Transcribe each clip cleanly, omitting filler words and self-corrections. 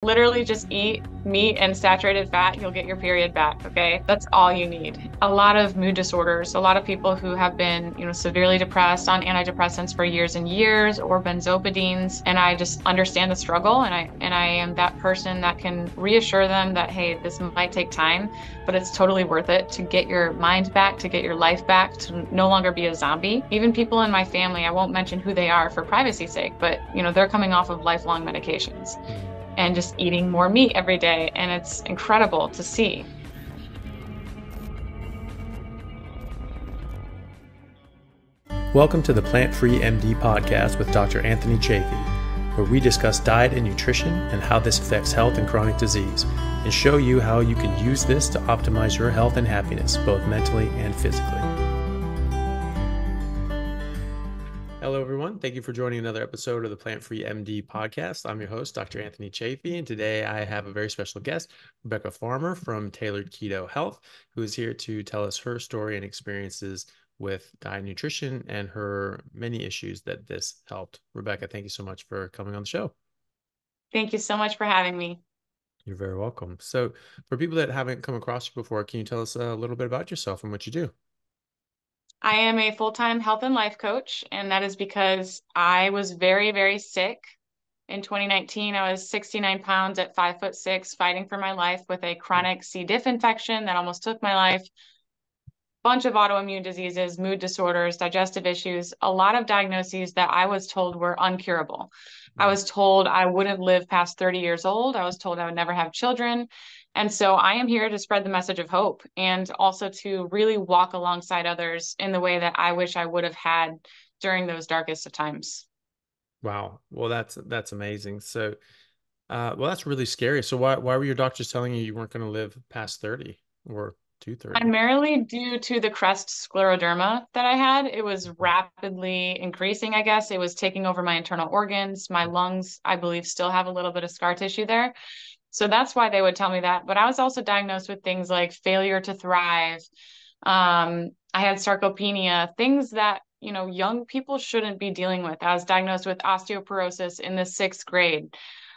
Literally just eat meat and saturated fat, you'll get your period back, okay? That's all you need. A lot of mood disorders, a lot of people who have been, severely depressed on antidepressants for years and years or benzodiazepines, and I just understand the struggle and I am that person that can reassure them that, hey, this might take time, but it's totally worth it to get your mind back, to get your life back, to no longer be a zombie. Even people in my family, I won't mention who they are for privacy's sake, but they're coming off of lifelong medications and just eating more meat every day. And it's incredible to see. Welcome to the Plant-Free MD podcast with Dr. Anthony Chaffee, where we discuss diet and nutrition and how this affects health and chronic disease, and show you how you can use this to optimize your health and happiness, both mentally and physically. Hello, everyone. Thank you for joining another episode of the Plant-Free MD podcast. I'm your host, Dr. Anthony Chaffee, and today I have a very special guest, Rebekah Farmer from Tailored Keto Health, who is here to tell us her story and experiences with diet and nutrition and her many issues that this helped. Rebekah, thank you so much for coming on the show. Thank you so much for having me. You're very welcome. So for people that haven't come across you before, can you tell us a little bit about yourself and what you do? I am a full-time health and life coach, and that is because I was very, very sick. In 2019, I was 69 pounds at 5'6", fighting for my life with a chronic CDiff infection that almost took my life. Bunch of autoimmune diseases, mood disorders, digestive issues, a lot of diagnoses that I was told were uncurable. I was told I wouldn't live past 30 years old. I was told I would never have children. And so I am here to spread the message of hope and also to really walk alongside others in the way that I wish I would have had during those darkest of times. Wow. Well, that's amazing. So, well, that's really scary. So why were your doctors telling you weren't going to live past 30 or to 30? Primarily due to the crest scleroderma that I had. It was rapidly increasing, I guess. It was taking over my internal organs. My lungs, I believe, still have a little bit of scar tissue there. So that's why they would tell me that. But I was also diagnosed with things like failure to thrive. I had sarcopenia, things that, young people shouldn't be dealing with. I was diagnosed with osteoporosis in the 6th grade.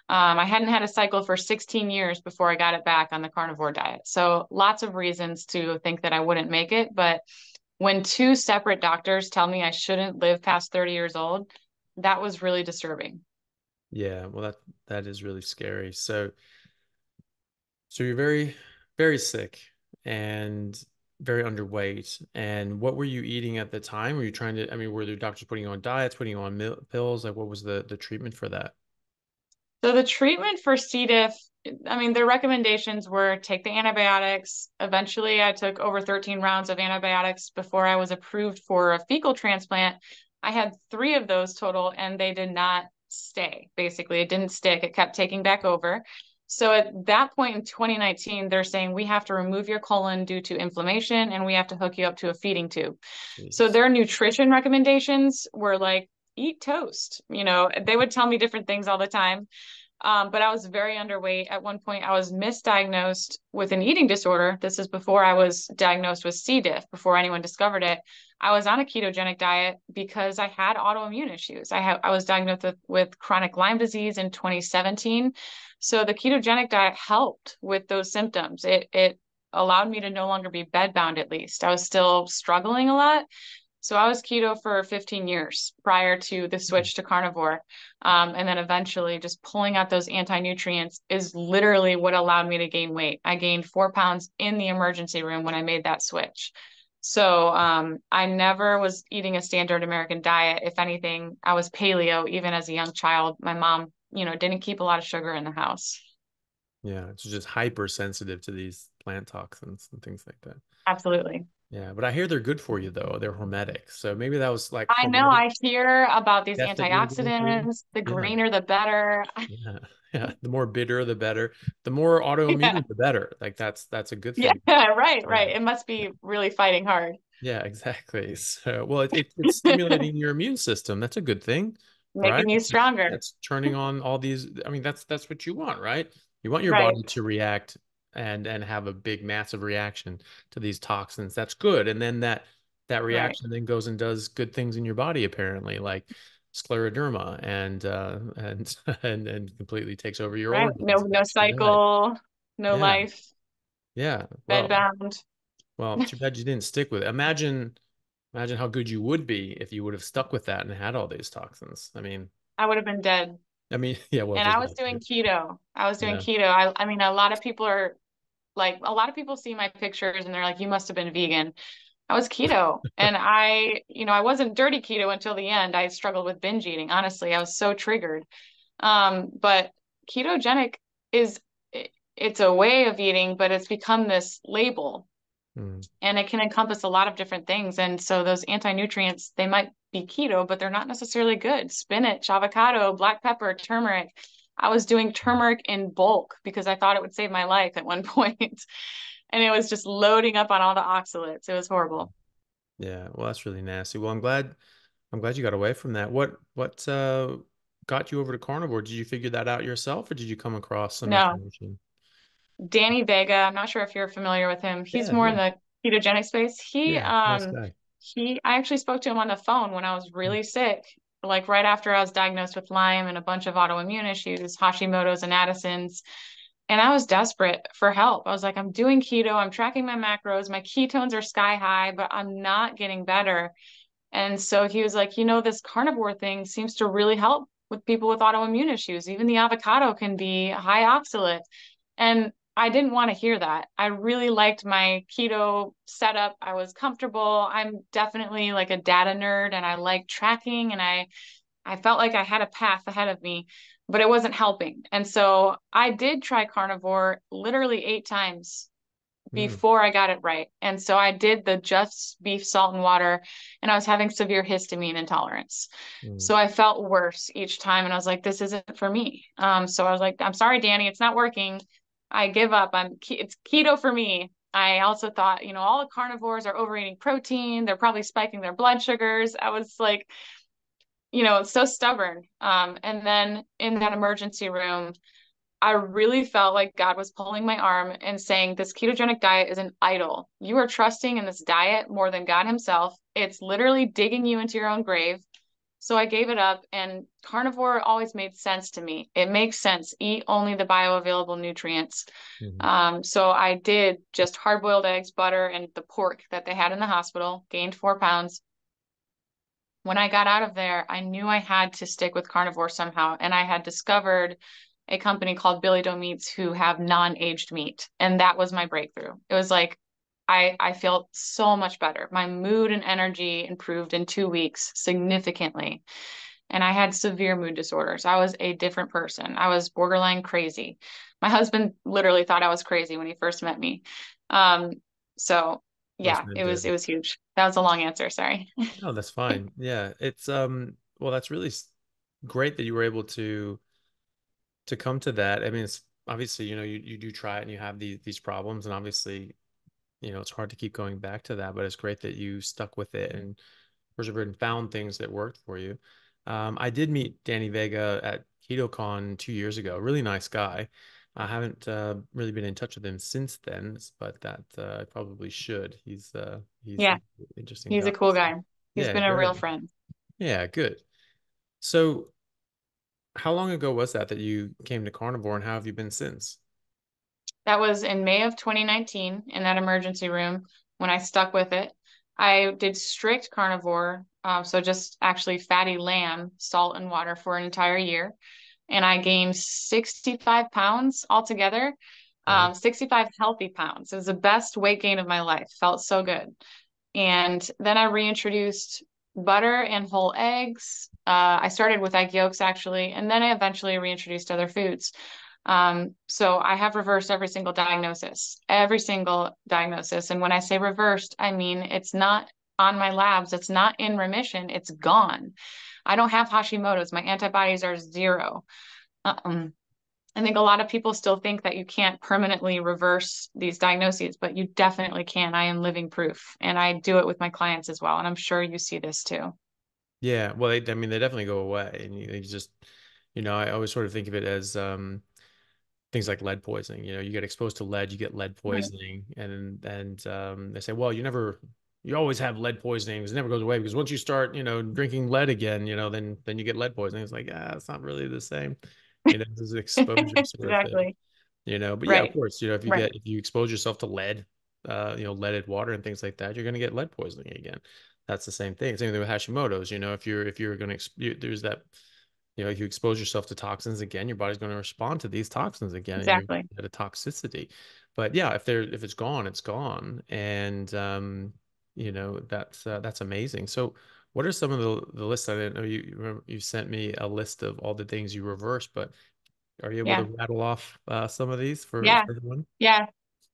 I hadn't had a cycle for 16 years before I got it back on the carnivore diet. So lots of reasons to think that I wouldn't make it. But when two separate doctors tell me I shouldn't live past 30 years old, that was really disturbing. Yeah, well, that is really scary. So you're very, very sick and very underweight. And what were you eating at the time? Were you trying to, I mean, were the doctors putting you on diets, putting you on pills? Like, what was the treatment for that? So the treatment for C. diff, I mean, their recommendations were take the antibiotics. Eventually, I took over 13 rounds of antibiotics before I was approved for a fecal transplant. I had 3 of those total, and they did not stay. Basically, it didn't stick. It kept taking back over. So at that point in 2019, they're saying we have to remove your colon due to inflammation, and we have to hook you up to a feeding tube. So Jesus. their nutrition recommendations were like, eat toast. They would tell me different things all the time. But I was very underweight. At one point, I was misdiagnosed with an eating disorder. This is before I was diagnosed with C. diff, before anyone discovered it. I was on a ketogenic diet because I had autoimmune issues. I was diagnosed with chronic Lyme disease in 2017. So the ketogenic diet helped with those symptoms. It allowed me to no longer be bedbound, at least. I was still struggling a lot. So I was keto for 15 years prior to the switch to carnivore. And then eventually just pulling out those anti-nutrients is literally what allowed me to gain weight. I gained 4 pounds in the emergency room when I made that switch. So I never was eating a standard American diet. If anything, I was paleo even as a young child. My mom, didn't keep a lot of sugar in the house. Yeah, it's just hypersensitive to these plant toxins and things like that. Absolutely. Yeah, but I hear they're good for you though. They're hormetic. So maybe that was like I know. hormetic I hear about these death that you were going through. antioxidants. The Yeah. greener, the better. Yeah. Yeah. The more bitter, the better. The more Yeah. autoimmune, the better. Like that's a good Yeah, thing. right, Yeah. right. It must be really fighting hard, Yeah, exactly. So, well, it's stimulating your immune system. That's a good thing, right? making you stronger. That's turning on all these. I mean, that's what you want, right? You want your Right, body to react and have a big, massive reaction to these toxins. That's good. And then that right. reaction then goes and does good things in your body, apparently. Like scleroderma and and completely takes over your Right. organs. No That's your diet. cycle, no Yeah. life, Yeah. bedbound. Too bad you didn't stick with it. Imagine how good you would be if you would have stuck with that and had all these toxins. I would have been dead. Yeah, well, And there's I was that doing too. keto. I was doing Yeah. keto. I mean, a lot of people are like, a lot of people see my pictures and they're like, you must have been vegan. I was keto. And I wasn't dirty keto until the end. I struggled with binge eating. Honestly, I was so triggered. But ketogenic is, it's a way of eating, but it's become this label Mm, and it can encompass a lot of different things. And so those anti-nutrients, they might be keto, but they're not necessarily good. Spinach, avocado, black pepper, turmeric. I was doing mm. turmeric in bulk because I thought it would save my life at one point. And it was just loading up on all the oxalates. It was horrible. Yeah. Well, that's really nasty. Well, I'm glad you got away from that. What got you over to carnivore? Did you figure that out yourself, or did you come across some No, information? Danny Vega, I'm not sure if you're familiar with him. He's Yeah, more yeah, in the ketogenic space. yeah. Nice guy. I actually spoke to him on the phone when I was Mm, really sick, like right after I was diagnosed with Lyme and a bunch of autoimmune issues, Hashimoto's and Addison's. And I was desperate for help. I was like, I'm doing keto, I'm tracking my macros, my ketones are sky high, but I'm not getting better. And so he was like, this carnivore thing seems to really help with people with autoimmune issues. Even the avocado can be high oxalate. And I didn't want to hear that. I really liked my keto setup. I was comfortable. I'm definitely like a data nerd and I like tracking and I felt like I had a path ahead of me, but it wasn't helping. And so I did try carnivore literally 8 times mm, before I got it right. And so I did the just beef, salt, and water, and I was having severe histamine intolerance. mm, So I felt worse each time, and I was like, this isn't for me. So I was like, I'm sorry, Danny, it's not working. I give up. It's keto for me. I also thought, all the carnivores are overeating protein. They're probably spiking their blood sugars. I was like, so stubborn. And then in that emergency room, I really felt like God was pulling my arm and saying, this ketogenic diet is an idol. You are trusting in this diet more than God Himself. It's literally digging you into your own grave. So I gave it up, and carnivore always made sense to me. It makes sense. Eat only the bioavailable nutrients. mm. So I did just hard boiled eggs, butter, and the pork that they had in the hospital, gained 4 pounds. When I got out of there, I knew I had to stick with carnivore somehow. And I had discovered a company called Billy Doe Meats who have non-aged meat. And that was my breakthrough. It was like I felt so much better. My mood and energy improved in 2 weeks significantly. And I had severe mood disorders. I was a different person. I was borderline crazy. My husband literally thought I was crazy when he first met me. Um, so Most yeah, men it did. was huge. That was a long answer, sorry. No, that's fine. Yeah, it's well, that's really great that you were able to come to that. It's obviously, you do try it and you have these problems, and obviously, it's hard to keep going back to that, but it's great that you stuck with it and persevered and found things that worked for you. I did meet Danny Vega at KetoCon 2 years ago. Really nice guy. I haven't really been in touch with him since then, but that I probably should. He's Yeah, an interesting he's a guy. cool So, guy. He's yeah, been a real very. friend. Yeah, good. So, how long ago was that you came to Carnivore, and how have you been since? That was in May of 2019 in that emergency room when I stuck with it. I did strict carnivore, so just actually fatty lamb, salt and water for an entire year. And I gained 65 pounds altogether, Wow. 65 healthy pounds. It was the best weight gain of my life. Felt so good. And then I reintroduced butter and whole eggs. I started with egg yolks actually, and then I eventually reintroduced other foods. So I have reversed every single diagnosis. And when I say reversed, I mean it's not on my labs, it's not in remission, it's gone. I don't have Hashimoto's, my antibodies are 0. Um, I think a lot of people still think that you can't permanently reverse these diagnoses, but you definitely can. I am living proof, and I do it with my clients as well. And I'm sure you see this too. Yeah, well, they definitely go away, and you just, I always sort of think of it as things like lead poisoning. You get exposed to lead, you get lead Right. poisoning, and they say, well, you never you always have lead poisoning. It never goes away because once you start, drinking lead again, then you get lead poisoning. It's like, it's not really the same. This is an exposure sort of thing. Exactly. But yeah, of Right. course, Right. if you expose yourself to lead, leaded water and things like that, you're going to get lead poisoning again. That's the same thing. Same thing with Hashimoto's. If you're going to, there's that, if you expose yourself to toxins again, your body's going to respond to these toxins again, and you're Exactly. at a toxicity. But yeah, if it's gone, it's gone, and that's amazing. So, what are some of the lists? I didn't know you sent me a list of all the things you reverse, but are you able to Yeah. rattle off some of these Yeah. for everyone? Yeah,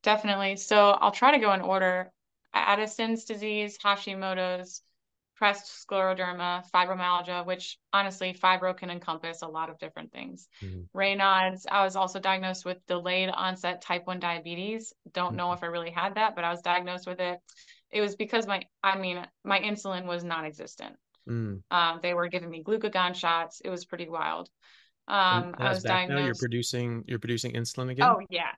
definitely. So I'll try to go in order. Addison's disease, Hashimoto's, pressed scleroderma, fibromyalgia, which honestly, fibro can encompass a lot of different things. Mhm. Raynaud's, I was also diagnosed with delayed onset type 1 diabetes. Don't know if I really had that, but I was diagnosed with it. It was because my insulin was non-existent. Mm. They were giving me glucagon shots. It was pretty wild. And I that's was back now. diagnosed. You're producing insulin again. Oh, yeah.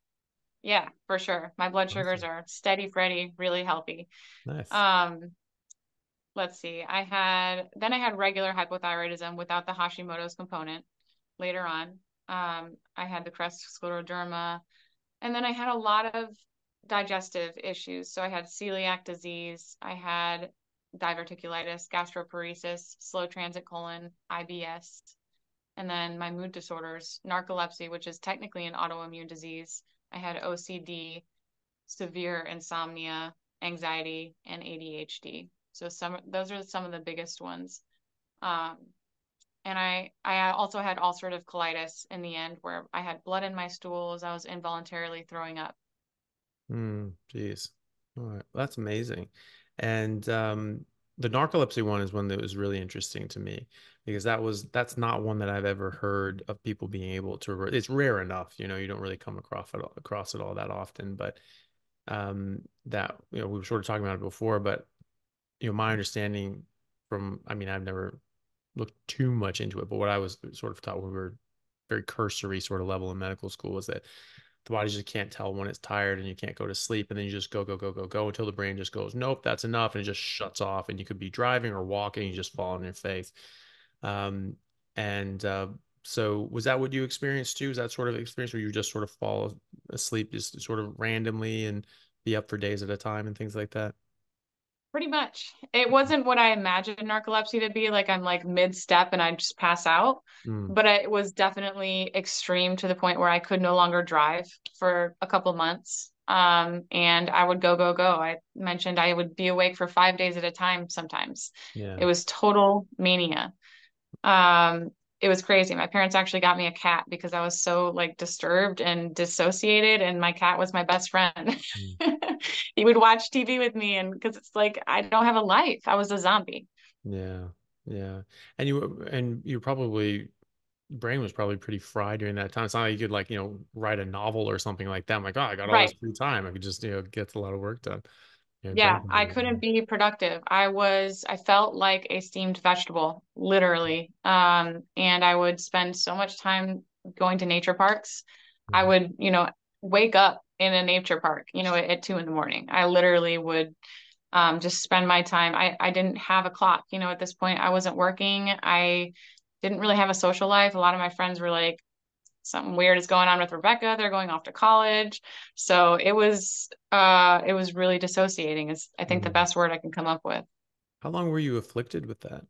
Yeah, for sure. My blood sugars Awesome. are steady, Freddy, really healthy. Nice. Um, let's see. I had regular hypothyroidism without the Hashimoto's component later on. I had the crest scleroderma, and then I had a lot of digestive issues. So I had celiac disease, I had diverticulitis, gastroparesis, slow transit colon, IBS, and then my mood disorders, narcolepsy, which is technically an autoimmune disease. I had OCD, severe insomnia, anxiety, and ADHD. So those are some of the biggest ones. Um, and I also had ulcerative colitis in the end, where I had blood in my stools. I was involuntarily throwing up. Geez. All right. Well, that's amazing. And the narcolepsy one is one that was really interesting to me because that's not one that I've ever heard of people being able to revert. It's rare enough, you don't really come across it all that often, but that, we were sort of talking about it before, but my understanding I mean, I've never looked too much into it, but what I was sort of taught when we were very cursory sort of level in medical school was that the body just can't tell when it's tired and you can't go to sleep. And then you just go, go, go, go, go until the brain just goes, nope, that's enough. And it just shuts off. And you could be driving or walking, you just fall on your face. Um, and so was that what you experienced too? Is that sort of experience where you just sort of fall asleep just sort of randomly and be up for days at a time and things like that? Pretty much. It wasn't what I imagined narcolepsy to be. Like I'm like mid-step and I just pass out. Mm, But it was definitely extreme to the point where I could no longer drive for a couple months. And I would go, go, go. I mentioned I would be awake for 5 days at a time sometimes. yeah. It was total mania. Um, it was crazy. My parents actually got me a cat because I was so like disturbed and dissociated, and my cat was my best friend. Mm, He would watch TV with me, and because it's like I don't have a life. I was a zombie. yeah. Yeah. And you probably brain was probably pretty fried during that time. It's not like you could like, write a novel or something like that. I'm like, oh, I got all this Right. free time. I could just, get a lot of work done. Brain Yeah, can I be, couldn't be productive. I felt like a steamed vegetable, literally. And I would spend so much time going to nature parks. I Mhm. would, wake up in a nature park, at 2 in the morning. I literally would just spend my time. I didn't have a clock, at this point. I wasn't working. I didn't really have a social life. A lot of my friends were like, something weird is going on with Rebekah. They're going off to college. So it was really dissociating is I think the Mhm. best word I can come up with. How long were you afflicted with that?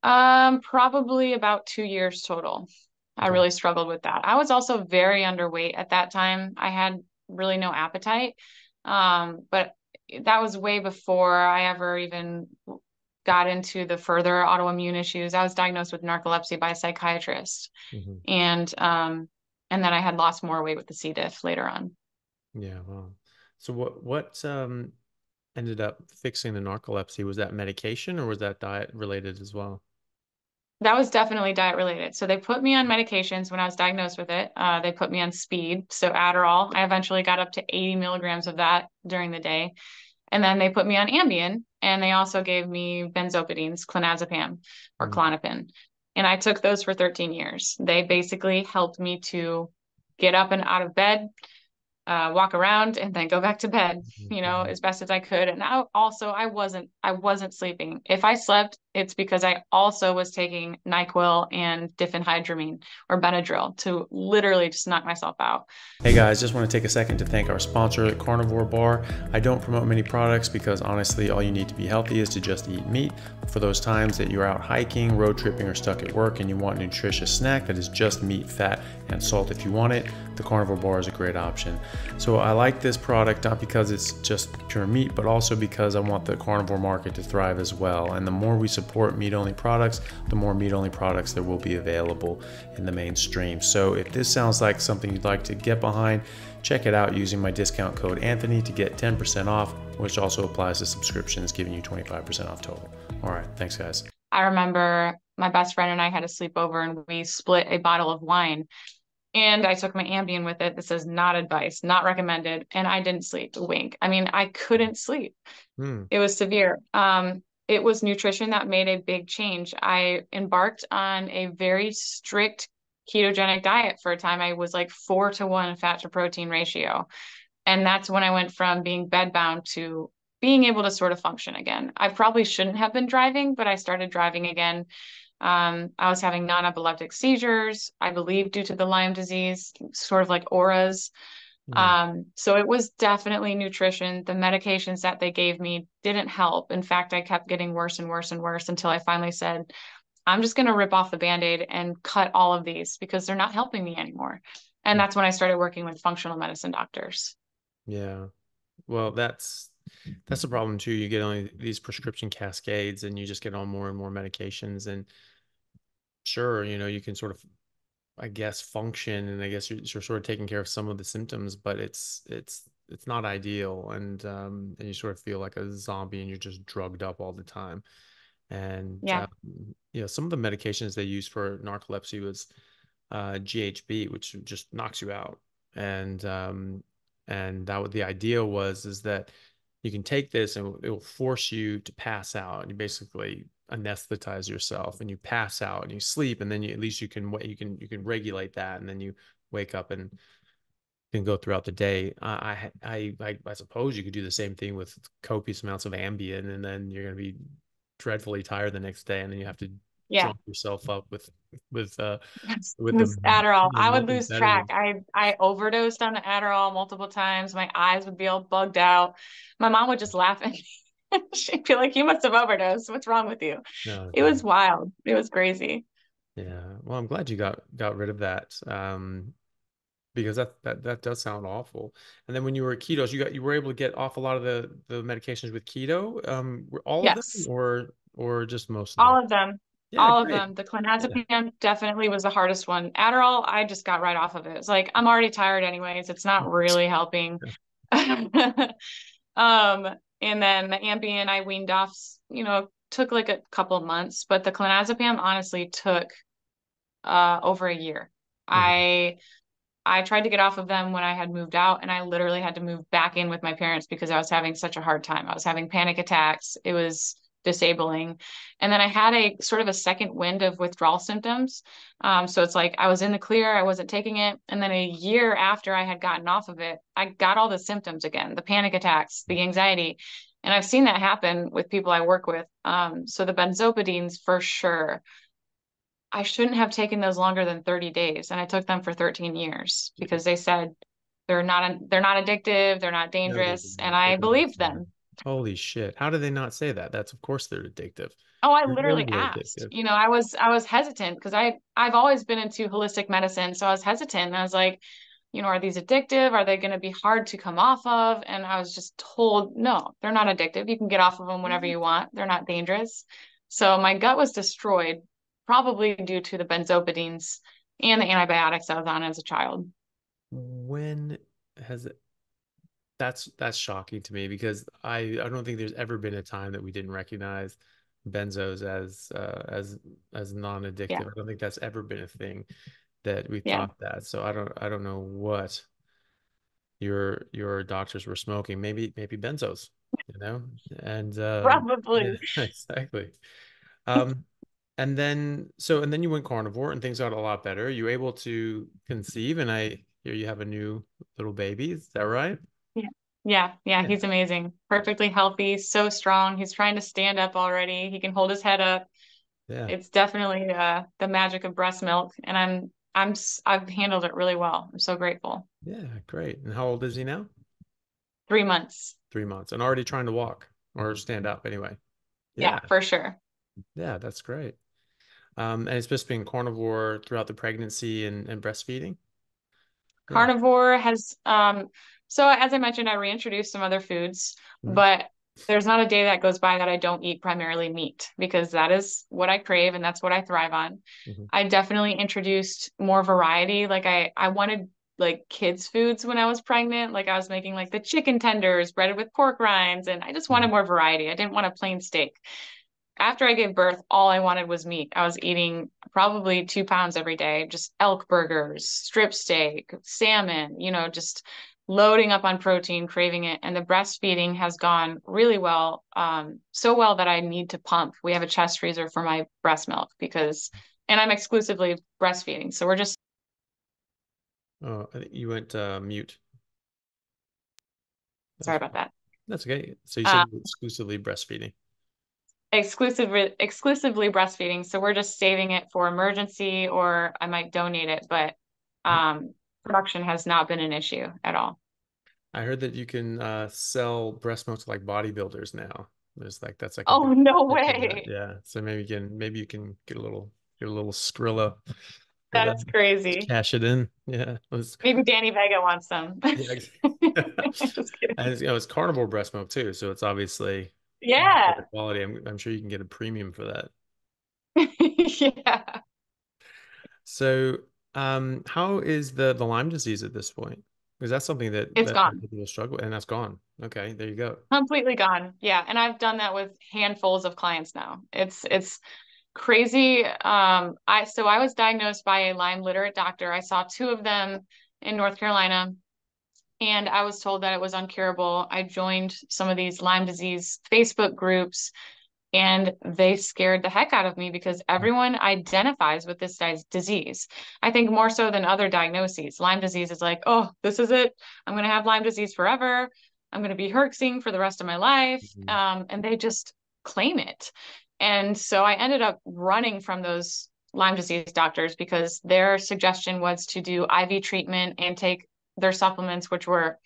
Probably about 2 years total. I Okay. really struggled with that. I was also very underweight at that time. I had really no appetite. But that was way before I ever even got into the further autoimmune issues. I was diagnosed with narcolepsy by a psychiatrist. Hmm. And then I had lost more weight with the CDiff later on. Yeah. Wow. So what ended up fixing the narcolepsy? Was that medication or was that diet related as well? That was definitely diet related. So they put me on medications when I was diagnosed with it. They put me on speed, so Adderall. I eventually got up to 80 milligrams of that during the day. And then they put me on Ambien, and they also gave me benzopidines, clonazepam or Mm. Klonopin. And I took those for 13 years. They basically helped me to get up and out of bed, walk around and then go back to bed, Mhm. as best as I could. And I wasn't sleeping. If I slept, it's because I also was taking NyQuil and diphenhydramine or Benadryl to literally just knock myself out. Hey guys, just want to take a second to thank our sponsor at Carnivore Bar. I don't promote many products because honestly, all you need to be healthy is to just eat meat. For those times that you're out hiking, road tripping, or stuck at work and you want a nutritious snack that is just meat, fat, and salt if you want it, the Carnivore Bar is a great option. So I like this product not because it's just pure meat, but also because I want the carnivore market to thrive as well. And the more we support meat-only products, the more meat-only products there will be available in the mainstream. So if this sounds like something you'd like to get behind, check it out using my discount code Anthony to get 10% off, which also applies to subscriptions, giving you 25% off total. All right, thanks guys. I remember my best friend and I had a sleepover and we split a bottle of wine. And I took my Ambien with it. This is not advice, not recommended. And I didn't sleep a wink. I mean, I couldn't sleep. Hmm. It was severe. It was nutrition that made a big change. I embarked on a very strict ketogenic diet for a time. I was like 4-to-1 fat to protein ratio. And that's when I went from being bedbound to being able to sort of function again. I probably shouldn't have been driving, but I started driving again. I was having non-epileptic seizures, I believe, due to the Lyme disease, sort of like auras. Hmm. So it was definitely nutrition. The medications that they gave me didn't help. In fact, I kept getting worse and worse and worse until I finally said, I'm just going to rip off the Band-Aid and cut all of these because they're not helping me anymore. And that's when I started working with functional medicine doctors. Yeah. Well, that's the problem too. You get on these prescription cascades and you just get on more and more medications. And sure, you can sort of, I guess, function and I guess you're sort of taking care of some of the symptoms, but it's not ideal. And you sort of feel like a zombie and you're just drugged up all the time. And Yeah. some of the medications they use for narcolepsy was GHB, which just knocks you out. And that what the idea was is that you can take this and it will force you to pass out. And you basically anesthetize yourself and you pass out and you sleep, and then at least you can regulate that, and then you wake up and can go throughout the day. I suppose you could do the same thing with copious amounts of Ambien, and then you're going to be dreadfully tired the next day, and then you have to Yeah. drunk yourself up with with This Adderall. the I would lose track. methamphetamine. I overdosed on the Adderall multiple times. My eyes would be all bugged out. My mom would just laugh at me. She'd be like, "You must have overdosed. What's wrong with you?" No, It was God. wild. It was crazy. Yeah. Well, I'm glad you got rid of that. Because that does sound awful. And then when you were ketos, you were able to get off a lot of the medications with keto. Were all of them Yes. or just most of them? All of them. Yeah, All of great. them. The Yeah. clonazepam definitely was the hardest one. Adderall, I just got right off of it. It's like I'm already tired anyways. It's not really helping. And then the Ambien I weaned off, took like a couple of months, but the clonazepam honestly took over a year. Mhm. I tried to get off of them when I had moved out, and I literally had to move back in with my parents because I was having such a hard time. I was having panic attacks. It was disabling. And then I had a sort of a second wind of withdrawal symptoms. So it's like I was in the clear, I wasn't taking it. And then a year after I had gotten off of it, I got all the symptoms again, the panic attacks, the anxiety. And I've seen that happen with people I work with. So the benzopidines for sure. I shouldn't have taken those longer than 30 days, and I took them for 13 years because they said they're not addictive, they're not No, dangerous, and they I did not believed say that. them. Holy shit. How do they not say that? That's of course they're addictive. Oh, I They're literally incredibly asked. addictive. I was hesitant because I've always been into holistic medicine, so I was hesitant. And I was like, are these addictive? Are they going to be hard to come off of? And I was just told, no, they're not addictive. You can get off of them whenever you want. They're not dangerous. So my gut was destroyed, probably due to the benzopidines and the antibiotics I was on as a child. When has it that's shocking to me because I don't think there's ever been a time that we didn't recognize benzos as Yeah, non-addictive. I don't think that's ever been a thing that we yeah, thought that. So I don't know what your doctors were smoking. Maybe benzos, you know? And yeah, probably. exactly. Um and then you went carnivore and things got a lot better. You were able to conceive, and I here you have a new little baby. Is that right? Yeah. Yeah. Yeah. Yeah. He's amazing. Perfectly healthy, so strong. He's trying to stand up already. He can hold his head up. Yeah. It's definitely the magic of breast milk. And I've handled it really well. I'm so grateful. Yeah. Great. And how old is he now? 3 months. 3 months and already trying to walk or stand up anyway. Yeah, Yeah. for sure. Yeah. That's great. And it's just being carnivore throughout the pregnancy and breastfeeding. Yeah. Carnivore has, so as I mentioned, I reintroduced some other foods, Mhm. but there's not a day that goes by that I don't eat primarily meat because that is what I crave and that's what I thrive on. Mhm. I definitely introduced more variety. Like I wanted like kids foods when I was pregnant. Like I was making like the chicken tenders breaded with pork rinds and I just wanted Mhm. more variety. I didn't want a plain steak. After I gave birth, all I wanted was meat. I was eating probably 2 pounds every day, just elk burgers, strip steak, salmon, just loading up on protein, craving it. And the breastfeeding has gone really well, so well that I need to pump. We have a chest freezer for my breast milk and I'm exclusively breastfeeding. So we're just, Oh, I think you went mute. sorry That's about that. that's okay. So you said Uh, you're exclusively breastfeeding. exclusively breastfeeding. So we're just saving it for emergency or I might donate it, but production has not been an issue at all. I heard that you can sell breast milk to like bodybuilders now. That's like a Oh, big no thing for that. way. Yeah. So maybe you can get a little Skrilla for that. That's crazy. Cash it in. Yeah. Maybe Danny Vega wants some. Yeah. Just kidding. And it's carnivore breast milk too, so it's obviously better Yeah. quality. I'm sure you can get a premium for that. Yeah. So, how is the Lyme disease at this point? Because that's something that It's that gone. people struggle with, and that's gone. Okay, there you go. Completely gone. Yeah. And I've done that with handfuls of clients now. It's crazy. I was diagnosed by a Lyme literate doctor. I saw two of them in North Carolina. And I was told that it was uncurable. I joined some of these Lyme disease Facebook groups and they scared the heck out of me because everyone identifies with this disease. I think more so than other diagnoses. Lyme disease is like, oh, this is it. I'm going to have Lyme disease forever. I'm going to be herxing for the rest of my life. Mhm. And they just claim it. And so I ended up running from those Lyme disease doctors because their suggestion was to do IV treatment and take their supplements, which were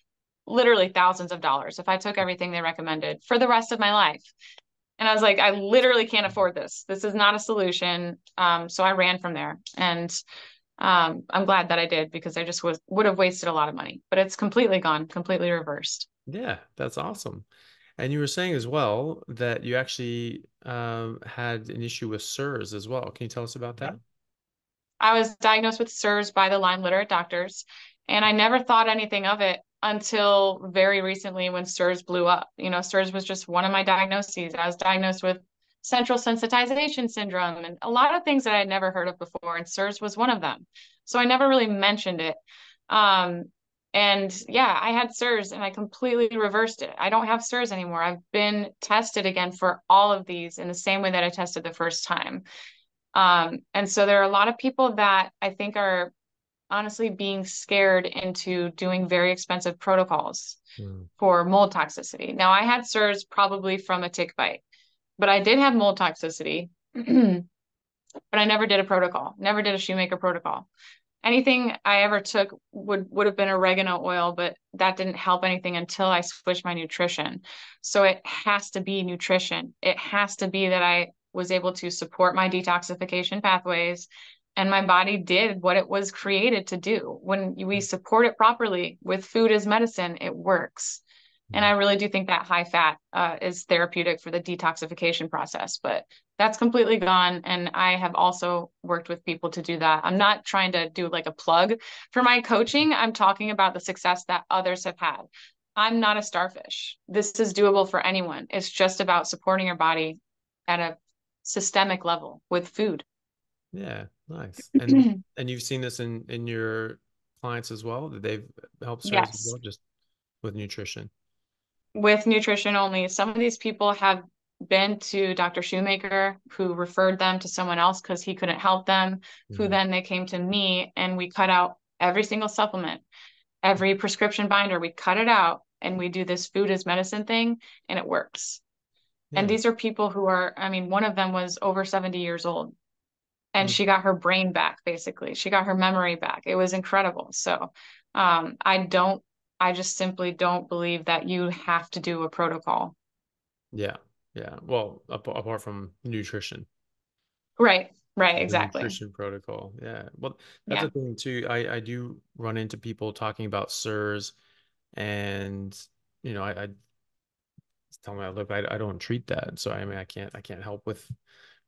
literally thousands of dollars if I took everything they recommended for the rest of my life. And I was like, I literally can't afford this. This is not a solution. So I ran from there. And I'm glad that I did because I just would have wasted a lot of money. But it's completely gone, completely reversed. Yeah, that's awesome. And you were saying as well that you actually had an issue with SIRS as well. Can you tell us about that? I was diagnosed with SIRS by the Lyme literate doctors, and I never thought anything of it until very recently when SIRS blew up. SIRS was just one of my diagnoses. I was diagnosed with central sensitization syndrome and a lot of things that I had never heard of before, and SIRS was one of them. So I never really mentioned it. Um, and yeah, I had SIRS and I completely reversed it. I don't have SIRS anymore. I've been tested again for all of these in the same way that I tested the first time. And so there are a lot of people that I think are honestly being scared into doing very expensive protocols Mm. for mold toxicity. Now, I had SIRS probably from a tick bite, but I did have mold toxicity, but I never did a protocol, never did a shoemaker protocol. Anything I ever took would have been oregano oil, but that didn't help anything until I switched my nutrition. So it has to be nutrition. It has to be that I was able to support my detoxification pathways and my body did what it was created to do. When we support it properly with food as medicine, it works. And I really do think that high fat is therapeutic for the detoxification process, but that's completely gone. And I have also worked with people to do that. I'm not trying to do like a plug for my coaching. I'm talking about the success that others have had. I'm not a starfish. This is doable for anyone. It's just about supporting your body at a systemic level with food. Yeah, nice. And you've seen this in your clients as well, that they've helped SIRS as Yes. well, just with nutrition. With nutrition only. Some of these people have been to Dr. Shoemaker, who referred them to someone else because he couldn't help them, who Mhm. then they came to me and we cut out every single supplement, every prescription binder, we cut it out and we do this food as medicine thing, and it works. And Yeah. these are people who are, I mean, one of them was over 70 years old and Mm. she got her brain back, basically. She got her memory back. It was incredible. So I just simply don't believe that you have to do a protocol. Yeah. Yeah. Well, apart from nutrition. Right, right, The exactly. nutrition protocol. Yeah. Well, that's Yeah. a thing too. I do run into people talking about SIRS and I tell them, look, I don't treat that. So I mean I can't help with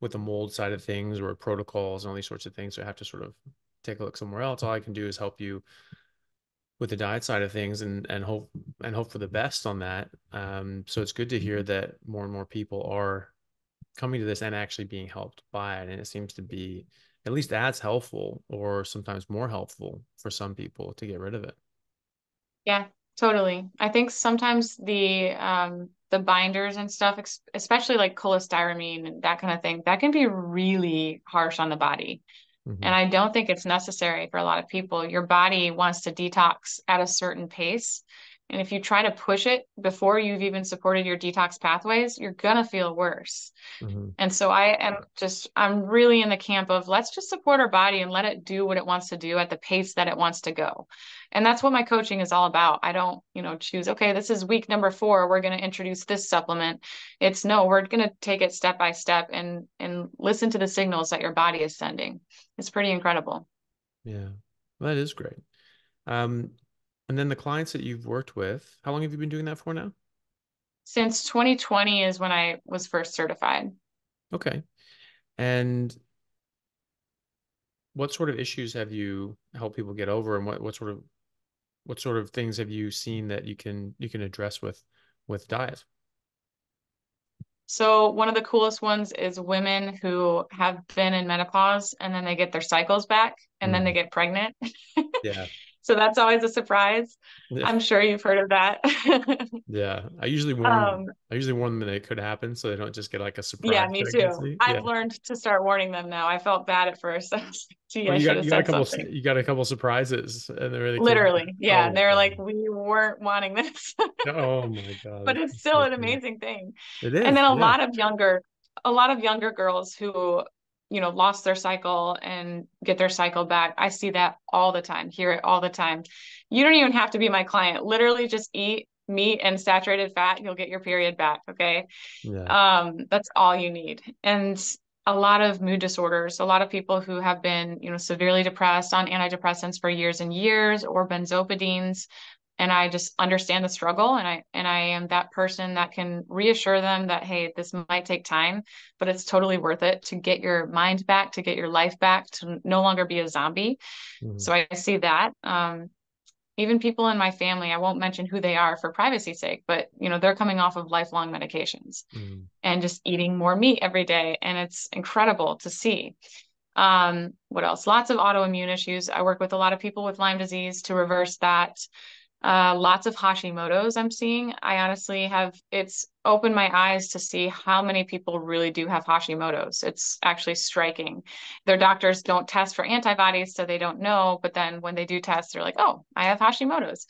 the mold side of things or protocols and all these sorts of things. So I have to sort of take a look somewhere else. All I can do is help you with the diet side of things and hope for the best on that. So it's good to hear that more and more people are coming to this and actually being helped by it. And it seems to be at least as helpful or sometimes more helpful for some people to get rid of it. Yeah, totally. I think sometimes the binders and stuff, especially like cholestyramine and that kind of thing, that can be really harsh on the body. Hmm. And I don't think it's necessary for a lot of people. Your body wants to detox at a certain pace. And if you try to push it before you've even supported your detox pathways, you're gonna feel worse. Hmm. And so I'm really in the camp of let's just support our body and let it do what it wants to do at the pace that it wants to go. And that's what my coaching is all about. I don't, choose, okay, this is week number 4, we're going to introduce this supplement. It's no, we're going to take it step by step and listen to the signals that your body is sending. It's pretty incredible. Yeah, well, that is great. Um, and then the clients that you've worked with, how long have you been doing that for now? Since 2020 is when I was first certified. Okay. And what sort of issues have you helped people get over, and what sort of things have you seen that you can address with diet? So one of the coolest ones is women who have been in menopause and then they get their cycles back and then they Mhm. get pregnant. Yeah. So that's always a surprise. Yeah. I'm sure you've heard of that. Yeah. I usually warn them that it could happen so they don't just get like a Yeah, surprise me too. pregnancy. I've Yeah. learned to start warning them now. I felt bad at first. I was like, gee, Well, I you should got have you got a said couple something. you got a couple surprises and they really could. Literally. Yeah. Oh And my they were like, God. we weren't wanting this. Oh my God. But That's it's just still so an funny. amazing thing. It And is. then Yeah. a lot of younger girls who, lost their cycle and get their cycle back. I see that all the time, hear it all the time. You don't even have to be my client. Literally just eat meat and saturated fat, you'll get your period back. Okay. Yeah. That's all you need. And a lot of mood disorders, a lot of people who have been, severely depressed on antidepressants for years and years or benzopidines, and I just understand the struggle and I am that person that can reassure them that hey, this might take time, but it's totally worth it to get your mind back, to get your life back, to no longer be a zombie. Mhm. So I see that. Even people in my family, I won't mention who they are for privacy's sake, but they're coming off of lifelong medications Mhm. and just eating more meat every day, and it's incredible to see. What else? Lots of autoimmune issues. I work with a lot of people with Lyme disease to reverse that. Lots of Hashimoto's I'm seeing. I honestly it's opened my eyes to see how many people really do have Hashimoto's. It's actually striking. Their doctors don't test for antibodies, so they don't know. But then when they do test, they're like, oh, I have Hashimoto's.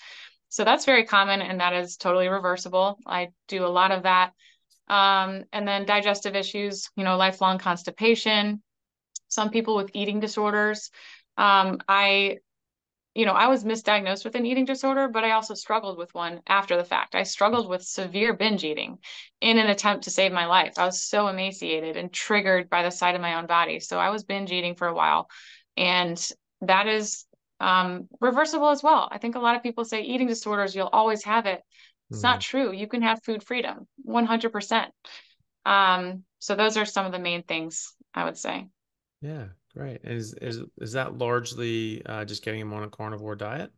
So that's very common and that is totally reversible. I do a lot of that. And then digestive issues, lifelong constipation, some people with eating disorders. I I was misdiagnosed with an eating disorder, but I also struggled with one after the fact. I struggled with severe binge eating in an attempt to save my life. I was so emaciated and triggered by the sight of my own body. So I was binge eating for a while. And that is reversible as well. I think a lot of people say eating disorders, you'll always have it. It's not Mhm. true. You can have food freedom, 100%. So those are some of the main things I would say. Yeah, great. Is that largely just getting them on a carnivore diet?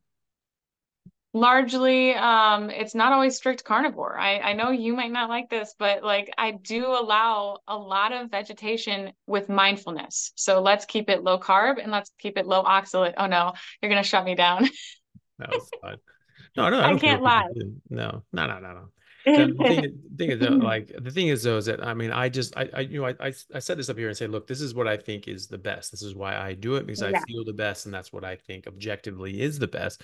Largely, it's not always strict carnivore. I know you might not like this, but like I do allow a lot of vegetation with mindfulness. So let's keep it low carb and let's keep it low oxalate. Oh no, you're gonna shut me down. That was fine. No, no, I I don't care can't what people lie. do. No, no, no, no, no. No, the thing is though, is that I mean, I set this up here and say, look, this is what I think is the best. This is why I do it because I Yeah, feel the best, and that's what I think objectively is the best.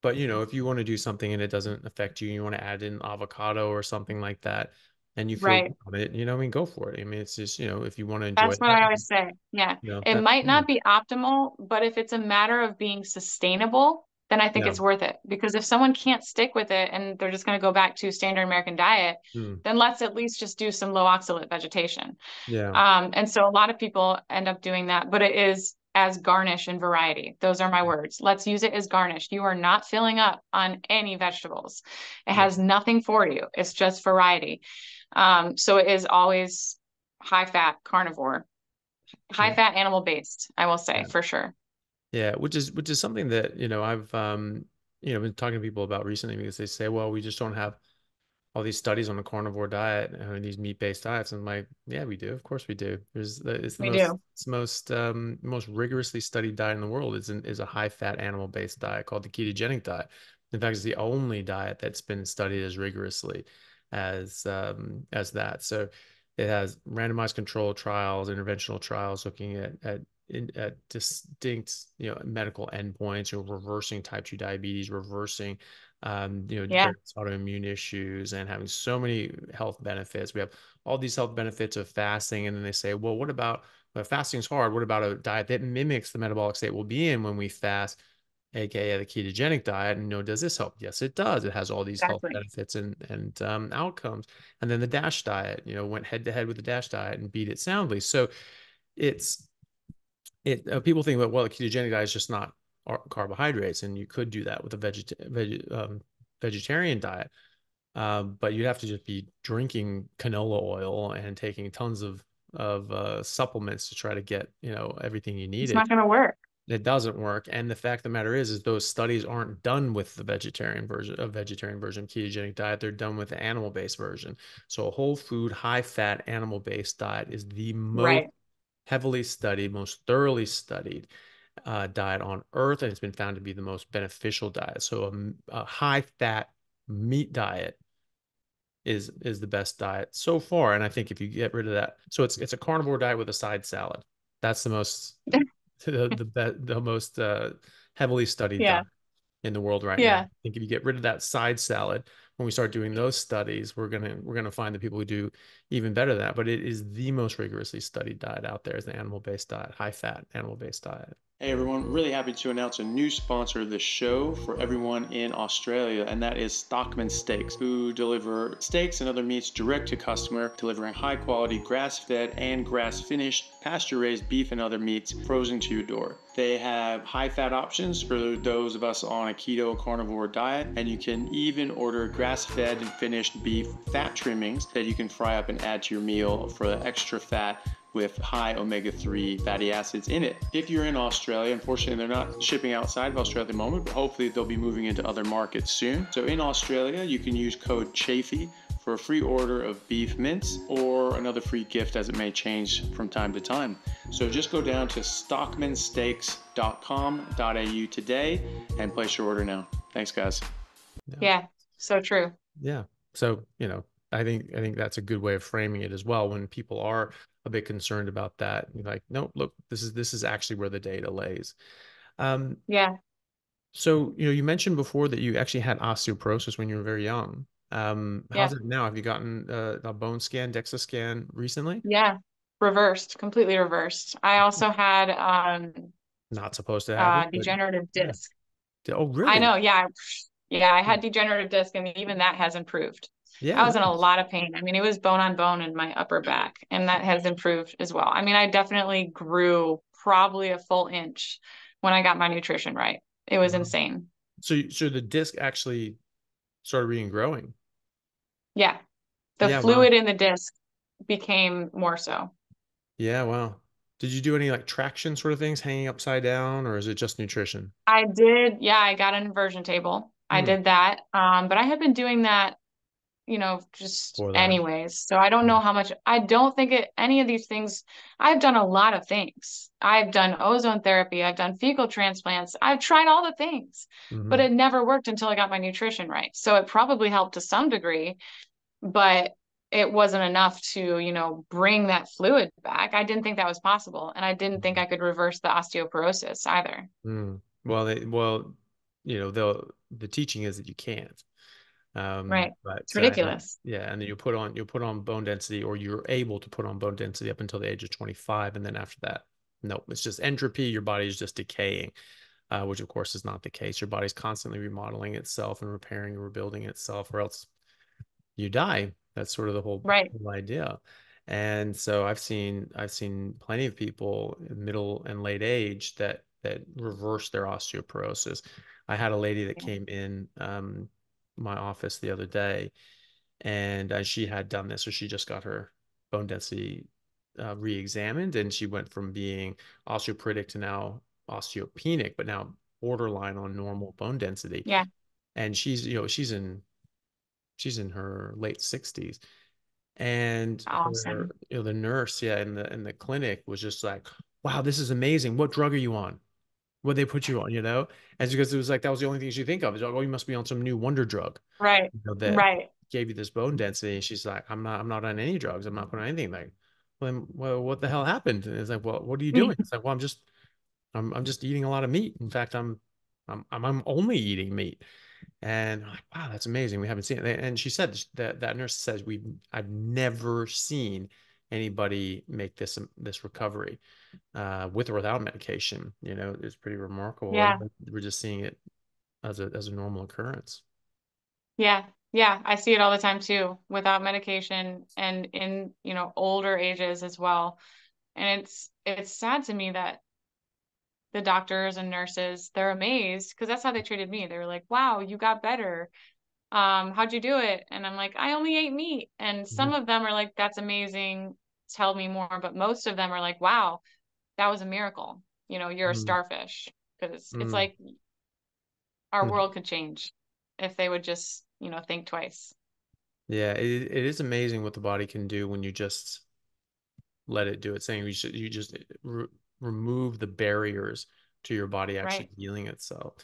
But if you want to do something and it doesn't affect you, you want to add in avocado or something like that, and you feel right. good on it, I mean, go for it. I mean, it's just, if you want to enjoy That's what that, I always say. Yeah. It that's might fine. not be optimal, but if it's a matter of being sustainable, then I think Yeah. it's worth it. Because if someone can't stick with it and they're just going to go back to standard American diet, Mm. then let's at least just do some low oxalate vegetation. Yeah. And so a lot of people end up doing that, but it is as garnish and variety. Those are my words. Let's use it as garnish. You are not filling up on any vegetables. It Yeah. has nothing for you. It's just variety. So it is always high fat carnivore, high Yeah. fat animal based, I will say Yeah. for sure. Yeah, which is something that, I've been talking to people about recently because they say, well, we just don't have all these studies on a carnivore diet and these meat-based diets. And I'm like, yeah, we do. Of course we do. It's the We most do. it's the most rigorously studied diet in the world is a high-fat animal-based diet called the ketogenic diet. In fact, it's the only diet that's been studied as rigorously as that. So it has randomized controlled trials, interventional trials looking at distinct, medical endpoints, reversing type 2 diabetes, reversing Yeah, various autoimmune issues and having so many health benefits. We have all these health benefits of fasting. And then they say, well, what about fasting's hard? What about a diet that mimics the metabolic state we'll be in when we fast, aka the ketogenic diet? And does this help? Yes, it does. It has all these health exactly. benefits and outcomes. And then the DASH diet, went head to head with the DASH diet and beat it soundly. So it's people think that, well, a ketogenic diet is just not carbohydrates, and you could do that with a vegetarian diet, but you'd have to just be drinking canola oil and taking tons of supplements to try to get everything you It's needed. not going to work. It doesn't work, and the fact of the matter is those studies aren't done with the vegetarian version of ketogenic diet. They're done with the animal-based version. So a whole food, high-fat, animal-based diet is the most Right. heavily studied, most thoroughly studied diet on earth, and it's been found to be the most beneficial diet. So a high fat meat diet is the best diet so far. And I think if you get rid of that, so it's a carnivore diet with a side salad. That's the most the most heavily studied Yeah. diet in the world right now. I Yeah. think if you get rid of that side salad, when we start doing those studies, we're gonna find the people who do even better than that. But it is the most rigorously studied diet out there is the animal-based diet, high fat animal-based diet. Hey everyone, really happy to announce a new sponsor of the show for everyone in Australia, and that is Stockman Steaks, who deliver steaks and other meats direct to customer, delivering high quality grass-fed and grass-finished pasture-raised beef and other meats frozen to your door. They have high-fat options for those of us on a keto carnivore diet, and you can even order grass-fed and finished beef fat trimmings that you can fry up and add to your meal for the extra fat with high omega-3 fatty acids in it. If you're in Australia, unfortunately they're not shipping outside of Australia at the moment, but hopefully they'll be moving into other markets soon. So in Australia, you can use code Chaffee for a free order of beef mince or another free gift as it may change from time to time. So just go down to stockmansteaks.com.au today and place your order now. Thanks, guys. Yeah. So true. Yeah. So, I think that's a good way of framing it as well. When people are a bit concerned about that, you're like, no, look, this is actually where the data lays. Um, Yeah. so, you mentioned before that you actually had osteoporosis when you were very young. How's Yeah. it now? Have you gotten a bone scan, DEXA scan recently? Yeah. Reversed, completely reversed. I also had Not supposed to happen, but degenerative yeah. disc. Oh, I really? know. Yeah. Yeah. I Hmm. had degenerative disc, and even that has improved. Yeah, I was in a nice. lot of pain. I mean, it was bone on bone in my upper back, and that has improved as well. I mean, I definitely grew probably a full inch when I got my nutrition right. It was Wow. insane. So the disc actually started regrowing. Yeah. The Yeah, wow. fluid in the disc became more so. Yeah, wow. Did you do any like traction sort of things, hanging upside down, or is it just nutrition? I did, yeah, I got an inversion table. I Hmm. did that. But I had been doing that just for that. anyways. So I don't know how much, I don't think any of these things, I've done a lot of things. I've done ozone therapy. I've done fecal transplants. I've tried all the things, but Mm-hmm. it never worked until I got my nutrition right. So it probably helped to some degree, but it wasn't enough to, bring that fluid back. I didn't think that was possible. And I didn't think I could reverse the osteoporosis either. Mm. The teaching is that you can't. Right. But It's ridiculous. yeah, and then you'll put on bone density, or you're able to put on bone density up until the age of 25, and then after that, no, it's just entropy. Your body is just decaying, which of course is not the case. Your body's constantly remodeling itself and repairing and rebuilding itself, or else you die. That's sort of the Right. whole idea. And so I've seen plenty of people in middle and late age that reverse their osteoporosis. I had a lady that Yeah. came in my office the other day, and she had done this, so she just got her bone density re-examined, and she went from being osteoporotic to now osteopenic, but now borderline on normal bone density. Yeah. And she's in her late 60s, and her Awesome. the nurse, yeah, in the clinic was just like, wow, this is amazing, what drug are you on, what they put you on. And because it was like that was the only thing she think of, is like, oh, you must be on some new wonder drug, Right. that Right. gave you this bone density. And she's like, I'm not on any drugs, I'm not putting anything. Like, well, what the hell happened? And it's like, well, what are you doing? It's like, well, I'm just eating a lot of meat. In fact, I'm only eating meat. And I'm like, wow, that's amazing. We haven't seen it. And she said that nurse says I've never seen anybody make this recovery with or without medication. It's pretty remarkable. And Yeah. we're just seeing it as a normal occurrence. Yeah. Yeah. I see it all the time too, without medication and in, older ages as well. And it's sad to me that the doctors and nurses, they're amazed because that's how they treated me. They were like, wow, you got better. How'd you do it? And I'm like, I only ate meat. And some Mhm. of them are like, that's amazing. Tell me more. But most of them are like, wow, that was a miracle. You're a Mm, starfish. Because it's mm. like our No. world could change if they would just, think twice. Yeah, it is amazing what the body can do when you just let it do its thing. You just remove the barriers to your body actually Right. healing itself.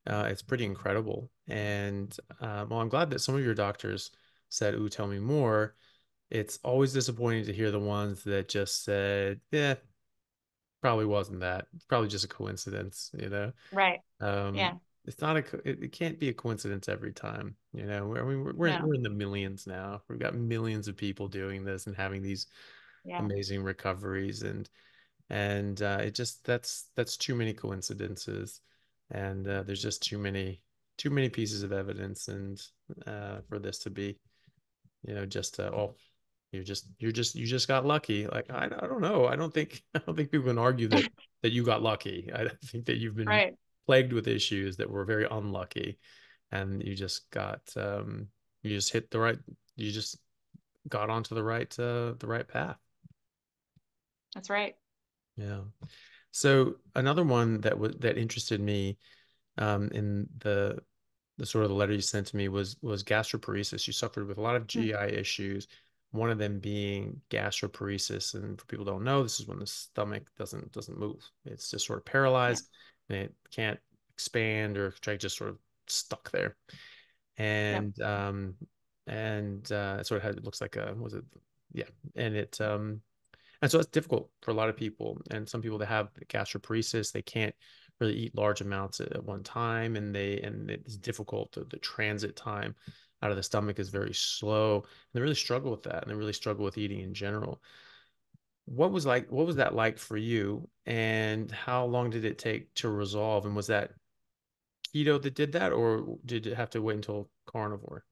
It's pretty incredible. And well, I'm glad that some of your doctors said, "Ooh, tell me more." It's always disappointing to hear the ones that just said, "Yeah, probably wasn't that. It's probably just a coincidence." Right. Um, Yeah. it's not it can't be a coincidence every time. I mean, we're No. in the millions now. We've got millions of people doing this and having these Yeah. amazing recoveries, and it just that's too many coincidences, and there's just too many pieces of evidence, and for this to be just oh, you just got lucky. Like, I don't know, I don't think people can argue that you got lucky. I think that you've been Right. plagued with issues that were very unlucky, and you just hit the right you just got onto the right path. That's right. Yeah. So another one that interested me in the sort of the letter you sent to me was gastroparesis. You suffered with a lot of Hmm. GI issues, one of them being gastroparesis. And for people who don't know, this is when the stomach doesn't move. It's just sort of Yeah. paralyzed, and it can't expand or contract, just sort of stuck there. Yep. And sort of it looks like a was it yeah, and and so it's difficult for a lot of people. And some people that have gastroparesis, they can't really eat large amounts at one time, and it's difficult. The transit time out of the stomach is very slow, and they really struggle with that, and they really struggle with eating in general. What was that like for you, and how long did it take to resolve? And was that keto that did that, or did it have to wait until carnivore?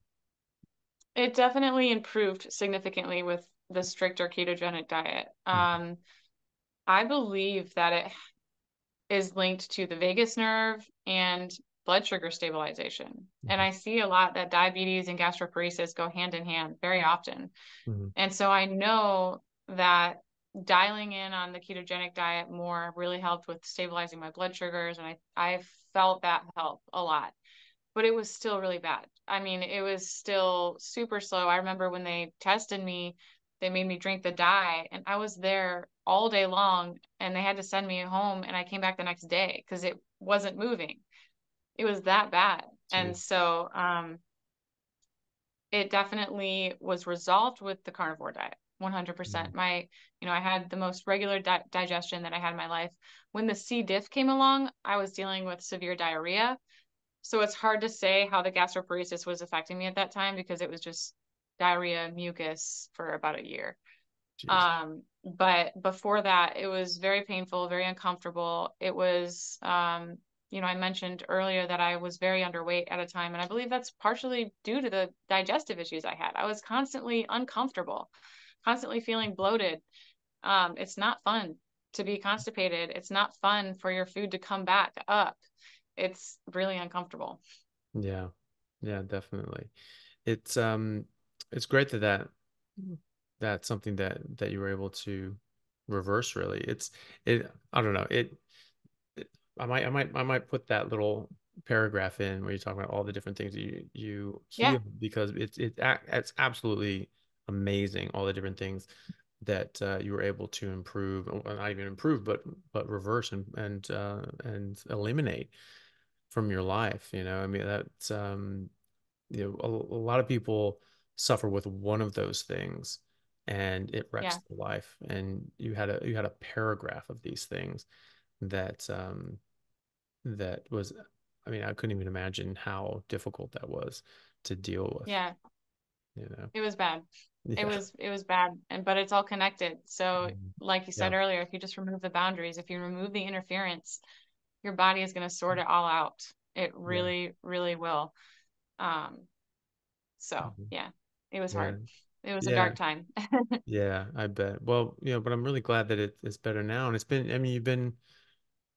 It definitely improved significantly with the stricter ketogenic diet. I believe that it is linked to the vagus nerve and blood sugar stabilization. And Mhm. I see a lot that diabetes and gastroparesis go hand in hand very often. Mhm. And so I know that dialing in on the ketogenic diet more really helped with stabilizing my blood sugars. And I felt that help a lot. but it was still really bad. I mean, it was still super slow. I remember when they tested me, they made me drink the dye, and I was there all day long, and they had to send me home, and I came back the next day because it wasn't moving. It was that bad. And Gee. so it definitely was resolved with the carnivore diet. Mm. 100%. I had the most regular digestion that I had in my life. When the C. diff came along, I was dealing with severe diarrhea. So it's hard to say how the gastroparesis was affecting me at that time because it was just diarrhea, mucus for about a year. Jeez. But before that, it was very painful, very uncomfortable. It was, I mentioned earlier that I was very underweight at a time, and I believe that's partially due to the digestive issues I had. I was constantly uncomfortable, constantly feeling bloated. It's not fun to be constipated. It's not fun for your food to come back up. It's really uncomfortable. Yeah. Yeah, definitely. It's great that's something that you were able to reverse really. I don't know. I might put that little paragraph in where you talk about all the different things that you Yeah, heal because it's absolutely amazing all the different things that you were able to improve, or not even improve, but reverse and eliminate from your life. I mean that's a lot of people suffer with one of those things and it wrecks yeah, their life. And you had a paragraph of these things that was, I mean, I couldn't even imagine how difficult that was to deal with, yeah. you know. It was bad. It Yeah. was it was bad, and but it's all connected. So, Mhm. like you said Yeah. earlier, if you just remove the boundaries, if you remove the interference, your body is going to sort it all out. It Yeah. really, really will. Um, so Mhm. yeah, it was Yeah. hard. It was a Yeah. dark time. Yeah, I bet. Well, but I'm really glad that it's better now. And I mean, you've been,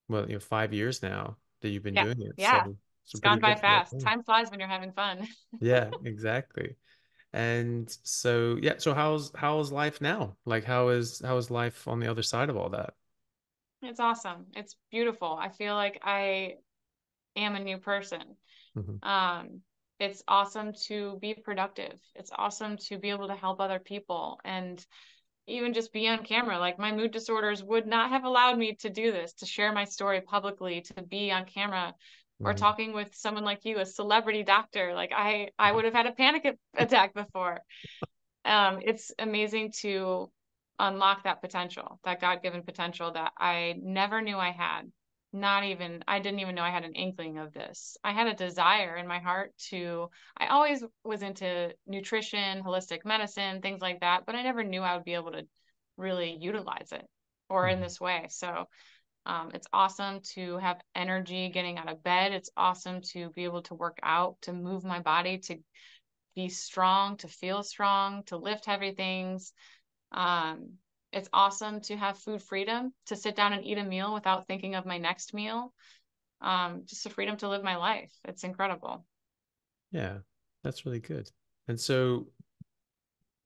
well, 5 years now that you've been Yeah, doing it. yeah. So it's It's pretty gone by good for that fast. time. Time flies when you're having fun. Yeah, exactly. And so, yeah, so how's life now? Like how is life on the other side of all that? It's awesome. It's beautiful. I feel like I am a new person. Hmm. Um, it's awesome to be productive. It's awesome to be able to help other people and even just be on camera. Like my mood disorders would not have allowed me to do this, to share my story publicly, to be on camera or Hmm. talking with someone like you, a celebrity doctor. Like I would have had a panic attack before. It's amazing to unlock that potential, that God-given potential that I never knew I had. I didn't even know I had an inkling of this. I had a desire in my heart I always was into nutrition, holistic medicine, things like that, but I never knew I would be able to really utilize it or in Hmm. this way. So it's awesome to have energy getting out of bed. It's awesome to be able to work out, to move my body, to be strong, to feel strong, to lift heavy things. Um, it's awesome to have food freedom, to sit down and eat a meal without thinking of my next meal. Just the freedom to live my life. It's incredible. Yeah, that's really good. And so,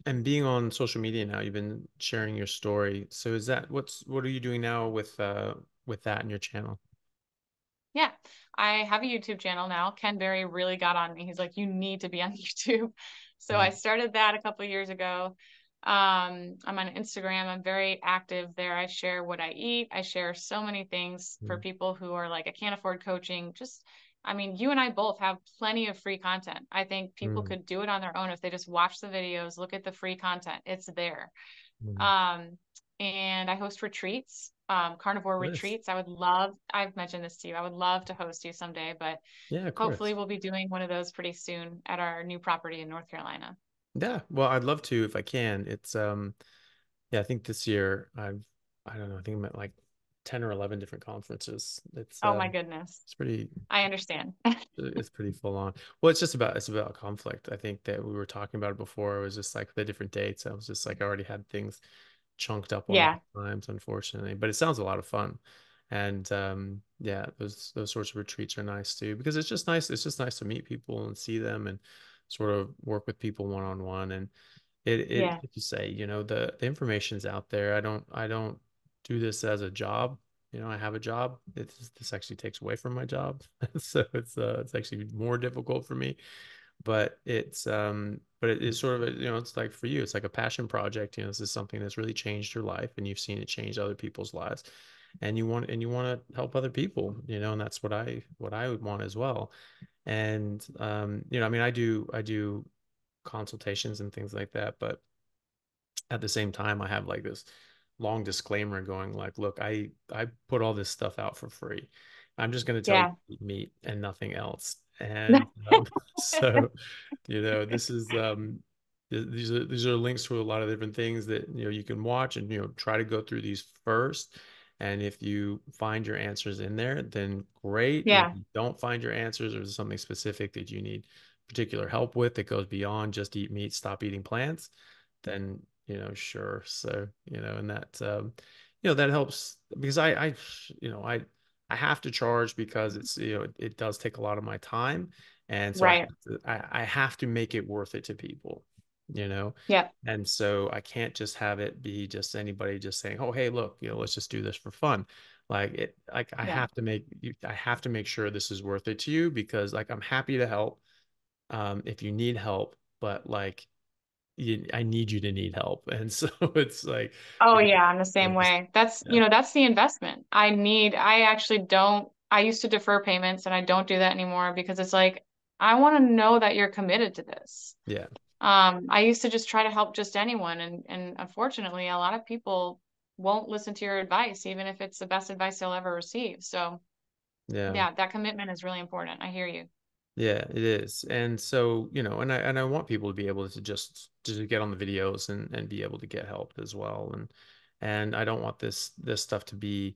and being on social media now, you've been sharing your story. So what are you doing now with that in your channel? Yeah, I have a YouTube channel now. Ken Berry really got on me. He's like, you need to be on YouTube. So I Mhm. started that a couple of years ago. I'm on Instagram. I'm very active there. I share what I eat. I share so many things for Mhm. people who are like, I can't afford coaching. I mean, you and I both have plenty of free content. I think people Mhm. could do it on their own if they just watch the videos, look at the free content. It's there. Mhm. Um, and I host retreats, carnivore Nice. retreats. I've mentioned this to you. I would love to host you someday, but Yeah, of hopefully course. we'll be doing one of those pretty soon at our new property in North Carolina. Yeah, well, I'd love to if I can. Yeah, I think this year I don't know, I think I'm at like 10 or 11 different conferences. Oh my goodness. It's pretty I understand. it's pretty full on. Well, it's about conflict. I think that we were talking about it before. It was just like the different dates. I was just like I already had things chunked up on Yeah. those times, unfortunately. But it sounds a lot of fun. And yeah, those sorts of retreats are nice too because it's just nice. It's just nice to meet people and see them and sort of work with people one on one. And it Yeah. like you say, the information's out there. I don't do this as a job. I have a job. This actually takes away from my job. So it's actually more difficult for me, but but it is sort of it's like for you, it's like a passion project. This is something that's really changed your life, and you've seen it change other people's lives, and you want to help other people, and that's what I would want as well. And I mean, I do consultations and things like that, but at the same time, I have like this long disclaimer going like, look, I put all this stuff out for free. I'm just going to tell you Yeah. to eat meat and nothing else. And so, this is these are links to a lot of different things that you can watch, and try to go through these first. And if you find your answers in there, then great. And if Yeah. you don't find your answers, or there's something specific that you need particular help with that goes beyond just eat meat, stop eating plants, then sure. So, and that that helps because I I have to charge because it's it does take a lot of my time, and so Right. I have to make it worth it to people, you know. Yeah. And so I can't just have it be just anybody just saying, oh, hey, look, let's just do this for fun. Like I Yeah. have to I have to make sure this is worth it to you, because like I'm happy to help if you need help, but like I need you to need help. And so it's like, Oh you yeah, I'm the know, same just, way. That's, yeah, that's the investment. I actually don't, I used to defer payments and I don't do that anymore because it's like, I want to know that you're committed to this. yeah, I used to just try to help just anyone, and unfortunately, a lot of people won't listen to your advice, even if it's the best advice they'll ever receive. So yeah. yeah, that commitment is really important. I hear you. Yeah, it is. And so, and I want people to be able to just get on the videos and be able to get help as well. And I don't want this stuff to be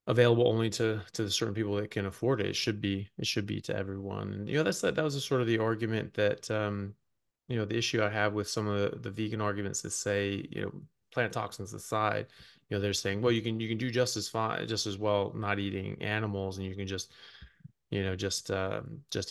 available only to the certain people that can afford it. It should be to everyone. And that was a sort of the argument that the issue I have with some of the vegan arguments that say, plant toxins aside, they're saying, well, you can do just as fine, just as well not eating animals, and you can just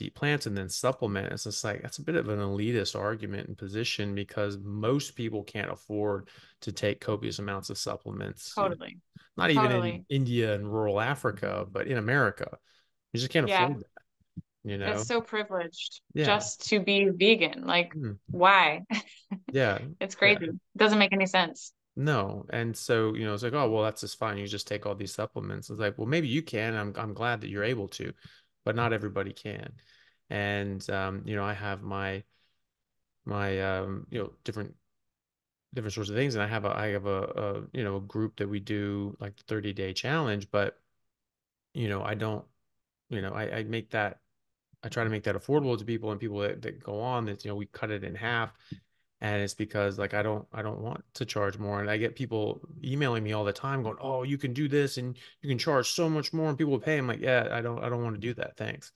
eat plants and then supplement. It's just like that's a bit of an elitist argument and position, because most people can't afford to take copious amounts of supplements, Totally. not even in Totally. India and rural Africa, but in America. You just can't Yeah. afford that, It's so privileged Yeah. just to be vegan. Like, Mm. why? Yeah. It's Yeah. crazy. It doesn't make any sense. No. And so, it's like, oh, well, that's just fine. You just take all these supplements. It's like, well, maybe you can. I'm glad that you're able to, but not everybody can. And I have my different sorts of things, and I have a group that we do like the 30-day challenge, but I don't, I make that I try to make that affordable to people, and people that go on that, we cut it in half. And it's because like I don't want to charge more. And I get people emailing me all the time going, oh, you can do this and you can charge so much more and people will pay. I'm like, yeah, I don't want to do that. Thanks.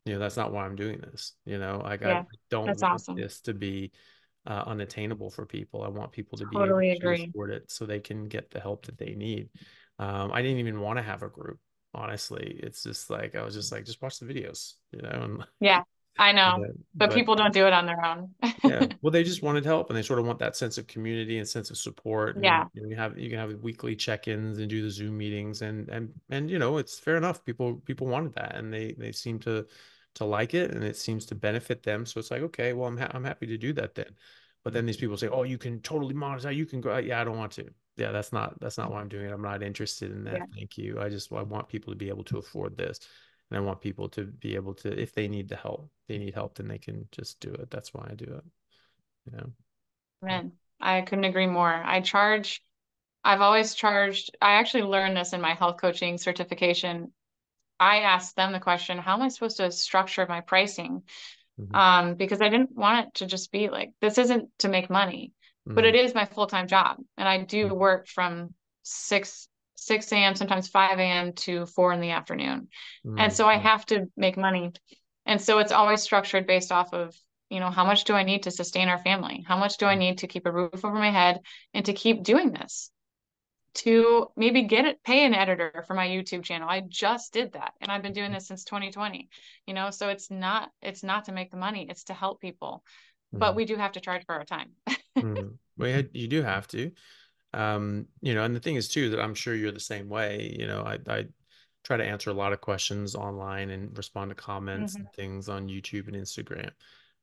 That's not why I'm doing this. Like I Yeah. don't That's want awesome. this to be unattainable for people. I want people to be able Totally to agree. afford it so they can get the help that they need. I didn't even want to have a group, honestly. It's just like I was just like, just watch the videos, and Yeah, I know. But but people don't do it on their own. yeah, well, they just wanted help, and they sort of want that sense of community and sense of support. And Yeah. you can have weekly check-ins and do the Zoom meetings, and it's fair enough. People wanted that, and they seem to like it, and it seems to benefit them. So it's like, okay, well, I'm happy to do that then. But then these people say, oh, you can totally monetize. You can go. Yeah, I don't want to. Yeah, that's not why I'm doing it. I'm not interested in that. Yeah. Thank you. I want people to be able to afford this. And I want people to be able to, if they need help, then they can just do it. That's why I do it, you know? Man, I couldn't agree more. I've always charged, I actually learned this in my health coaching certification. I asked them the question, how am I supposed to structure my pricing? Hmm. Because I didn't want it to just be like, this isn't to make money, but Hmm. it is my full-time job. And I do work from 6 a.m., sometimes 5 a.m. to 4 in the afternoon. And so I Hmm. have to make money. And so it's always structured based off of, how much do I need to sustain our family? How much do I need to keep a roof over my head and to keep doing this? To maybe pay an editor for my YouTube channel. I just did that and I've been doing this since 2020. So it's not to make the money, it's to help people. But Hmm. we do have to charge for our time. Hmm. Well, you do have to. And the thing is too, that I'm sure you're the same way. I try to answer a lot of questions online and respond to comments Hmm. and things on YouTube and Instagram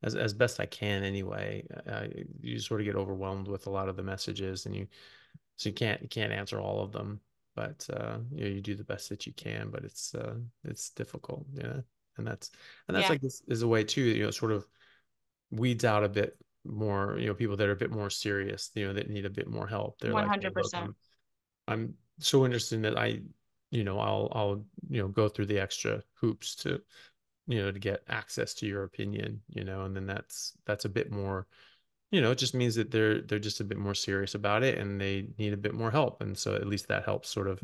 as best I can anyway. You sort of get overwhelmed with a lot of the messages, and you can't answer all of them, but you do the best that you can, but it's difficult, and that's Yeah, like, this is a way too, sort of weeds out a bit more, people that are a bit more serious, that need a bit more help. They're like, hey, look, 100%. I'm so interested that I'll go through the extra hoops to get access to your opinion, and then that's a bit more, it just means that they're just a bit more serious about it, and they need a bit more help. And so at least that helps sort of,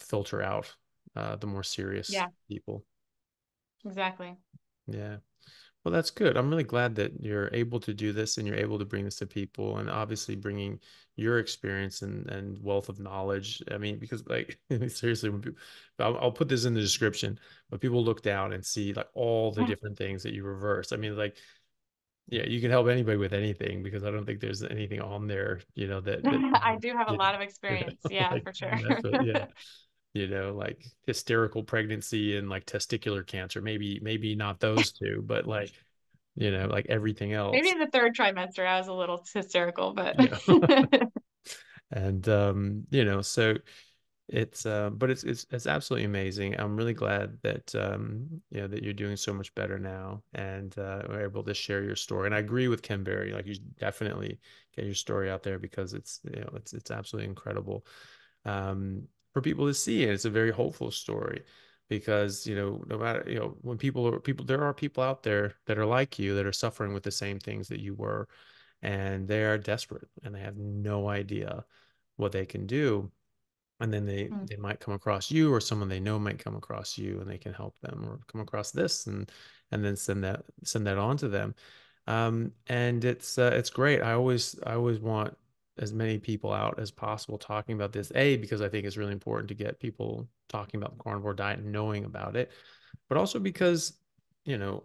filter out the more serious Yeah, people. exactly. Yeah. Well, that's good. I'm really glad that you're able to do this and you're able to bring this to people, and obviously bringing your experience and wealth of knowledge. I mean, because like seriously, when people, I'll put this in the description, but people look down and see like all the different things that you reverse. I mean, like, yeah, you can help anybody with anything, because I don't think there's anything on there, that I do have a you lot of experience. Yeah, like for sure. mess with. Yeah, like hysterical pregnancy and like testicular cancer. Maybe not those two, but like, like everything Maybe else. in the third trimester, I was a little hysterical, but Yeah. And so but it's absolutely amazing. I'm really glad that that you're doing so much better now, and are able to share your story. And I agree with Ken Berry, like, you should definitely get your story out there, because it's absolutely incredible for people to see. And it's a very hopeful story, because no matter, when there are people out there that are like you, that are suffering with the same things that you were, and they are desperate and they have no idea what they can do. And then Mm. they might come across you, or someone they know might come across you, and they can help them, or come across this, and then send that on to them. And it's great. I always want as many people out as possible talking about this, because I think it's really important to get people talking about the carnivore diet and knowing about it, but also because you know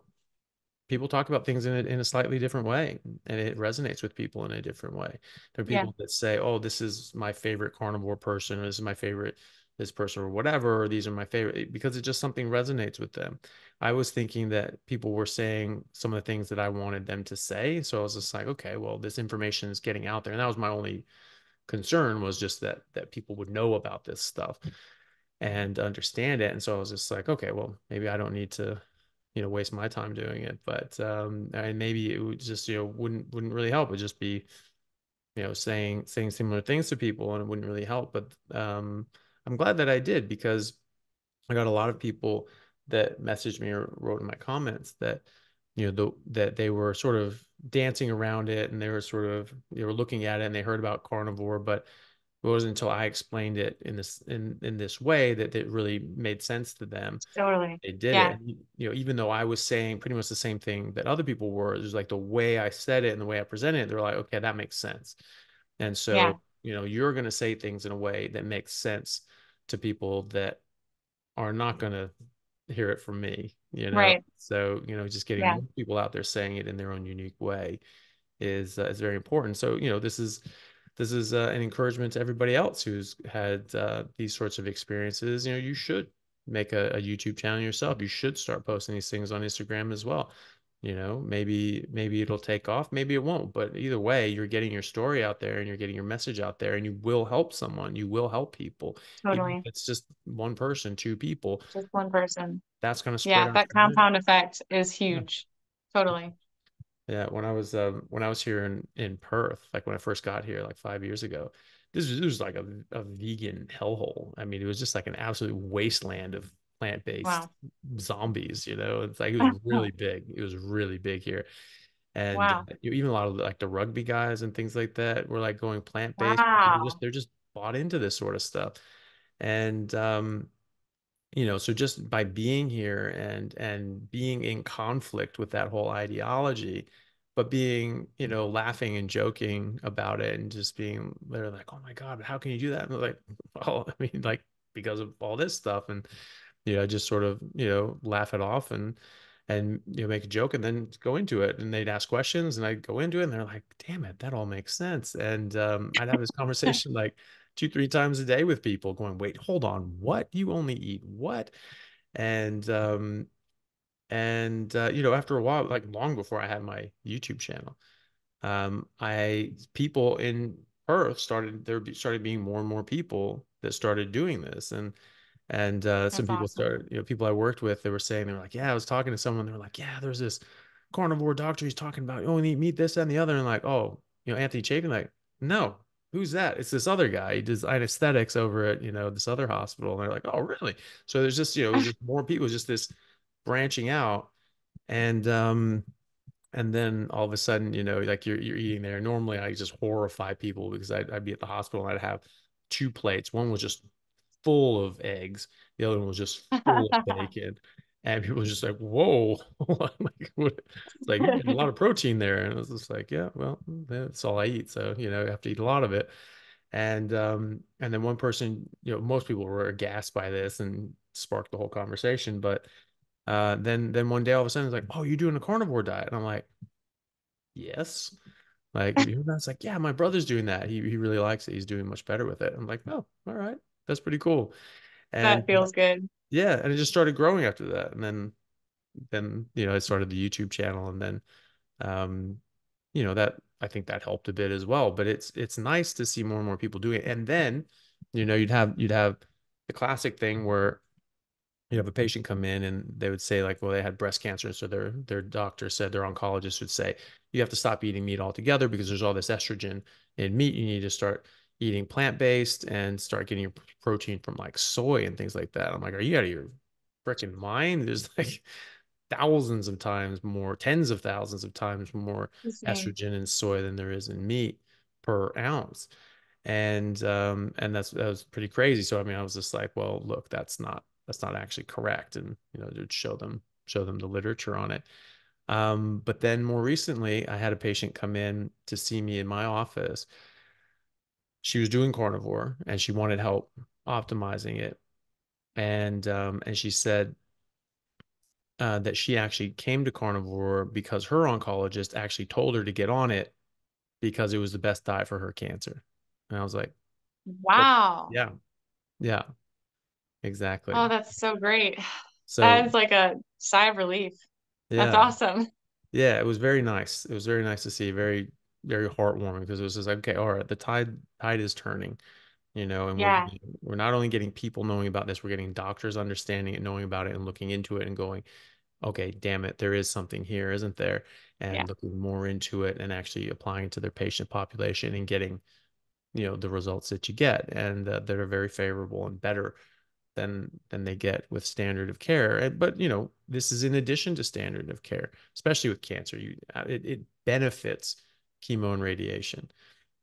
people talk about things in a slightly different way, and it resonates with people in a different way. There are Yeah, people that say, oh, this is my favorite carnivore person, or this is my favorite this person, or whatever, or these are my favorite, because it just something resonates with them. I was thinking that people were saying some of the things that I wanted them to say, so I was just like, okay, well, this information is getting out there, and that was my only concern, was just that people would know about this stuff and understand it. And so I was just like, okay, well, maybe I don't need to, waste my time doing it. But and maybe it would just, wouldn't really help. It would just be, saying similar things to people, and it wouldn't really help. But I'm glad that I did, because I got a lot of people that messaged me or wrote in my comments that, that they were sort of dancing around it, and they were looking at it, and they heard about carnivore, but it wasn't until I explained it in this way that it really made sense to them. totally. They did it. Yeah, And, even though I was saying pretty much the same thing that other people were, it was like the way I said it and the way I presented it, they're like, okay, that makes sense. And yeah, so, you're going to say things in a way that makes sense to people that are not going to hear it from me. right. So, just getting Yeah, more people out there saying it in their own unique way is very important. So, this is an encouragement to everybody else who's had these sorts of experiences. You should make a YouTube channel yourself. You should start posting these things on Instagram as well. Maybe it'll take off, maybe it won't. But either way, you're getting your story out there, and you're getting your message out there, and you will help someone. You will help people, even if totally. it's just one person, two people. Just one person. That's going to spread Yeah, out that from there. compound effect is Yeah. huge. Totally. Yeah, when I was here in Perth, like when I first got here like 5 years ago, this was like a vegan hellhole. I mean, it was just like an absolute wasteland of plant-based Wow. zombies. It's like it was really big. It was really big here, and Wow. even a lot of like the rugby guys and things like that were like going plant-based. Wow. They're just bought into this sort of stuff, and so just by being here and being in conflict with that whole ideology, but being, laughing and joking about it, and just being, they're like, oh my God, but how can you do that? And they're like, well, I mean, like, because of all this stuff. And, I just sort of, laugh it off, and make a joke and then go into it. And they'd ask questions and I'd go into it and they're like, damn it, that all makes sense. And I'd have this conversation like 2, 3 times a day with people going, wait, hold on, what? You only eat what? And after a while, like long before I had my YouTube channel, I people in Perth started being more and more people that started doing this. And some That's people awesome. started, people I worked with, they were like, yeah, I was talking to someone. They were like, yeah, there's this carnivore doctor. He's talking about, oh, you eat meat, this, that, and the other. And like, oh, Anthony Chapin, like, no, who's that? It's this other guy. He does anesthetics over at, this other hospital. And they're like, oh, really? So there's just, it was just more people, it was just this branching out. And then all of a sudden, like you're eating there. Normally I just horrify people because I'd be at the hospital and I'd have 2 plates. One was just full of eggs. The other one was just full of bacon. And people were just like, whoa. Like, it's like, you're getting a lot of protein there. And I was just like, yeah, well, that's all I eat. So, you have to eat a lot of it. And then one person, most people were aghast by this and sparked the whole conversation. But then one day all of a sudden it's like, oh, you're doing a carnivore diet. And I'm like, yes. Like, it's like, yeah, my brother's doing that. He really likes it. He's doing much better with it. I'm like, oh, all right. That's pretty cool. And That feels good. yeah, and it just started growing after that. And then I started the YouTube channel, and then um, that I think that helped a bit as well. But it's nice to see more and more people doing it. And then, you'd have the classic thing where you have a patient come in and they would say like, well, they had breast cancer. So their doctor said, their oncologist would say, you have to stop eating meat altogether because there's all this estrogen in meat. You need to start eating plant-based and start getting your protein from like soy and things like that. I'm like, are you out of your freaking mind? There's like thousands of times more, tens of thousands of times more Insane. estrogen in soy than there is in meat per ounce. And that was pretty crazy. So I mean, I was just like, well, look, that's not actually correct. And to show them the literature on it. But then more recently, I had a patient come in to see me in my office. She was doing carnivore and she wanted help optimizing it. And she said that she actually came to carnivore because her oncologist actually told her to get on it because it was the best diet for her cancer. And I was like, well, Wow. yeah, yeah, exactly. Oh, that's so great. That So is like a sigh of relief. That's yeah, awesome. yeah, it was very nice. It was very nice to see, very, very heartwarming because it was just like, okay, all right, the tide is turning, and Yeah. we're not only getting people knowing about this, we're getting doctors understanding it, knowing about it, and looking into it and going, okay, damn it, there is something here, isn't there? Yeah. And looking more into it and actually applying it to their patient population and getting, the results that you get and that are very favorable and better than they get with standard of care. But this is in addition to standard of care, especially with cancer. It benefits chemo and radiation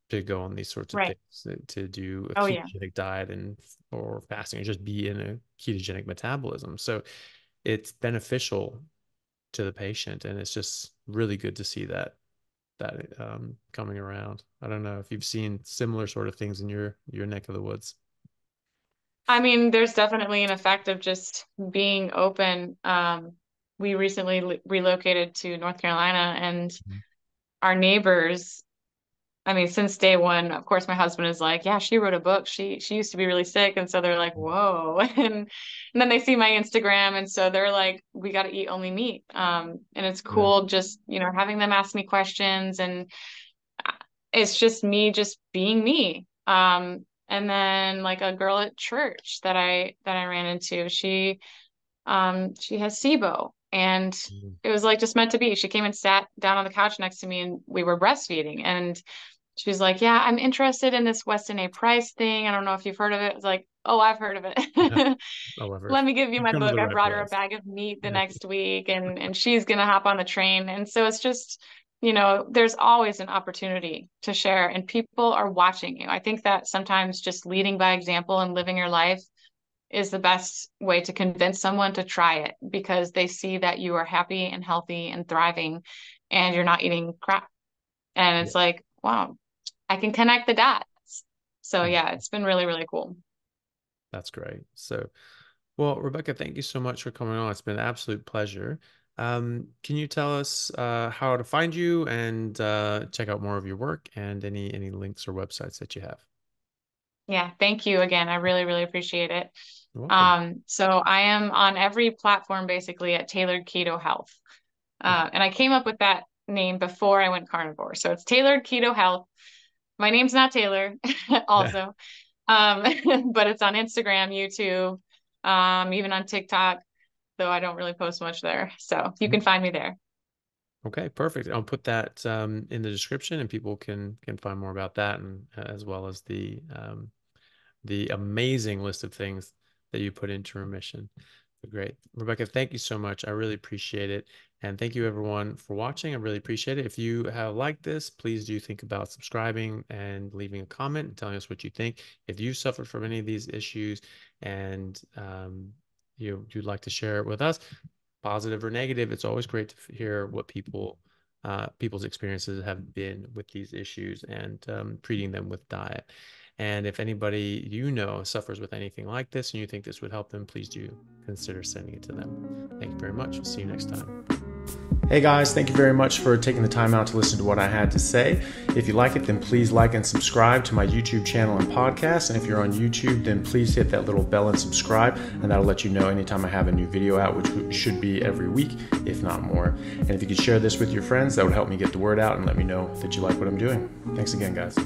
to go on these sorts of Right. things, to do a Oh, yeah. ketogenic diet and or fasting, or just be in a ketogenic metabolism. So it's beneficial to the patient, and it's just really good to see that coming around. I don't know if you've seen similar sort of things in your neck of the woods. I mean, there's definitely an effect of just being open. We recently relocated to North Carolina, and our neighbors, I mean, since day one, of course, my husband is like, yeah, she wrote a book. She used to be really sick. And so they're like, whoa. And then they see my Instagram. And so they're like, we got to eat only meat. And it's Yeah. cool just, having them ask me questions, and it's just me just being me. And then like a girl at church that I ran into, she has SIBO, and Mhm. it was like just meant to be. She came and sat down on the couch next to me and we were breastfeeding, and she's like, yeah, I'm interested in this Weston A. Price thing. I don't know if you've heard of it. It's like, oh, I've heard of it. However, Let me give you you've my come to book. the I right brought her a place. bag of meat the Yeah. next week, and she's gonna hop on the train. And so it's just, there's always an opportunity to share, and people are watching you. I think that sometimes just leading by example and living your life is the best way to convince someone to try it, because they see that you are happy and healthy and thriving and you're not eating crap. And Yeah. it's like, wow, I can connect the dots. So Mhm. yeah, it's been really, really cool. That's great. So, well, Rebecca, thank you so much for coming on. It's been an absolute pleasure. Can you tell us how to find you and check out more of your work and any links or websites that you have? Yeah, thank you again. I really, really appreciate it. You're welcome. So I am on every platform basically at Tailored Keto Health. Okay. And I came up with that name before I went carnivore. So it's Tailored Keto Health. My name's not Taylor Yeah. also. But it's on Instagram, YouTube, even on TikTok, though I don't really post much there. So you can find me there. Okay, perfect. I'll put that in the description, and people can find more about that, and as well as the amazing list of things that you put into remission. Great. Rebekah, thank you so much. I really appreciate it. And thank you everyone for watching. I really appreciate it. If you have liked this, please do think about subscribing and leaving a comment and telling us what you think. If you suffered from any of these issues and you'd like to share it with us, positive or negative, it's always great to hear what people's experiences have been with these issues and treating them with diet. And if anybody you know suffers with anything like this and you think this would help them, please do consider sending it to them. Thank you very much. We'll see you next time. Hey guys, thank you very much for taking the time out to listen to what I had to say. If you like it, then please like and subscribe to my YouTube channel and podcast. And if you're on YouTube, then please hit that little bell and subscribe, and that'll let you know anytime I have a new video out, which should be every week, if not more. And if you could share this with your friends, that would help me get the word out and let me know that you like what I'm doing. Thanks again, guys.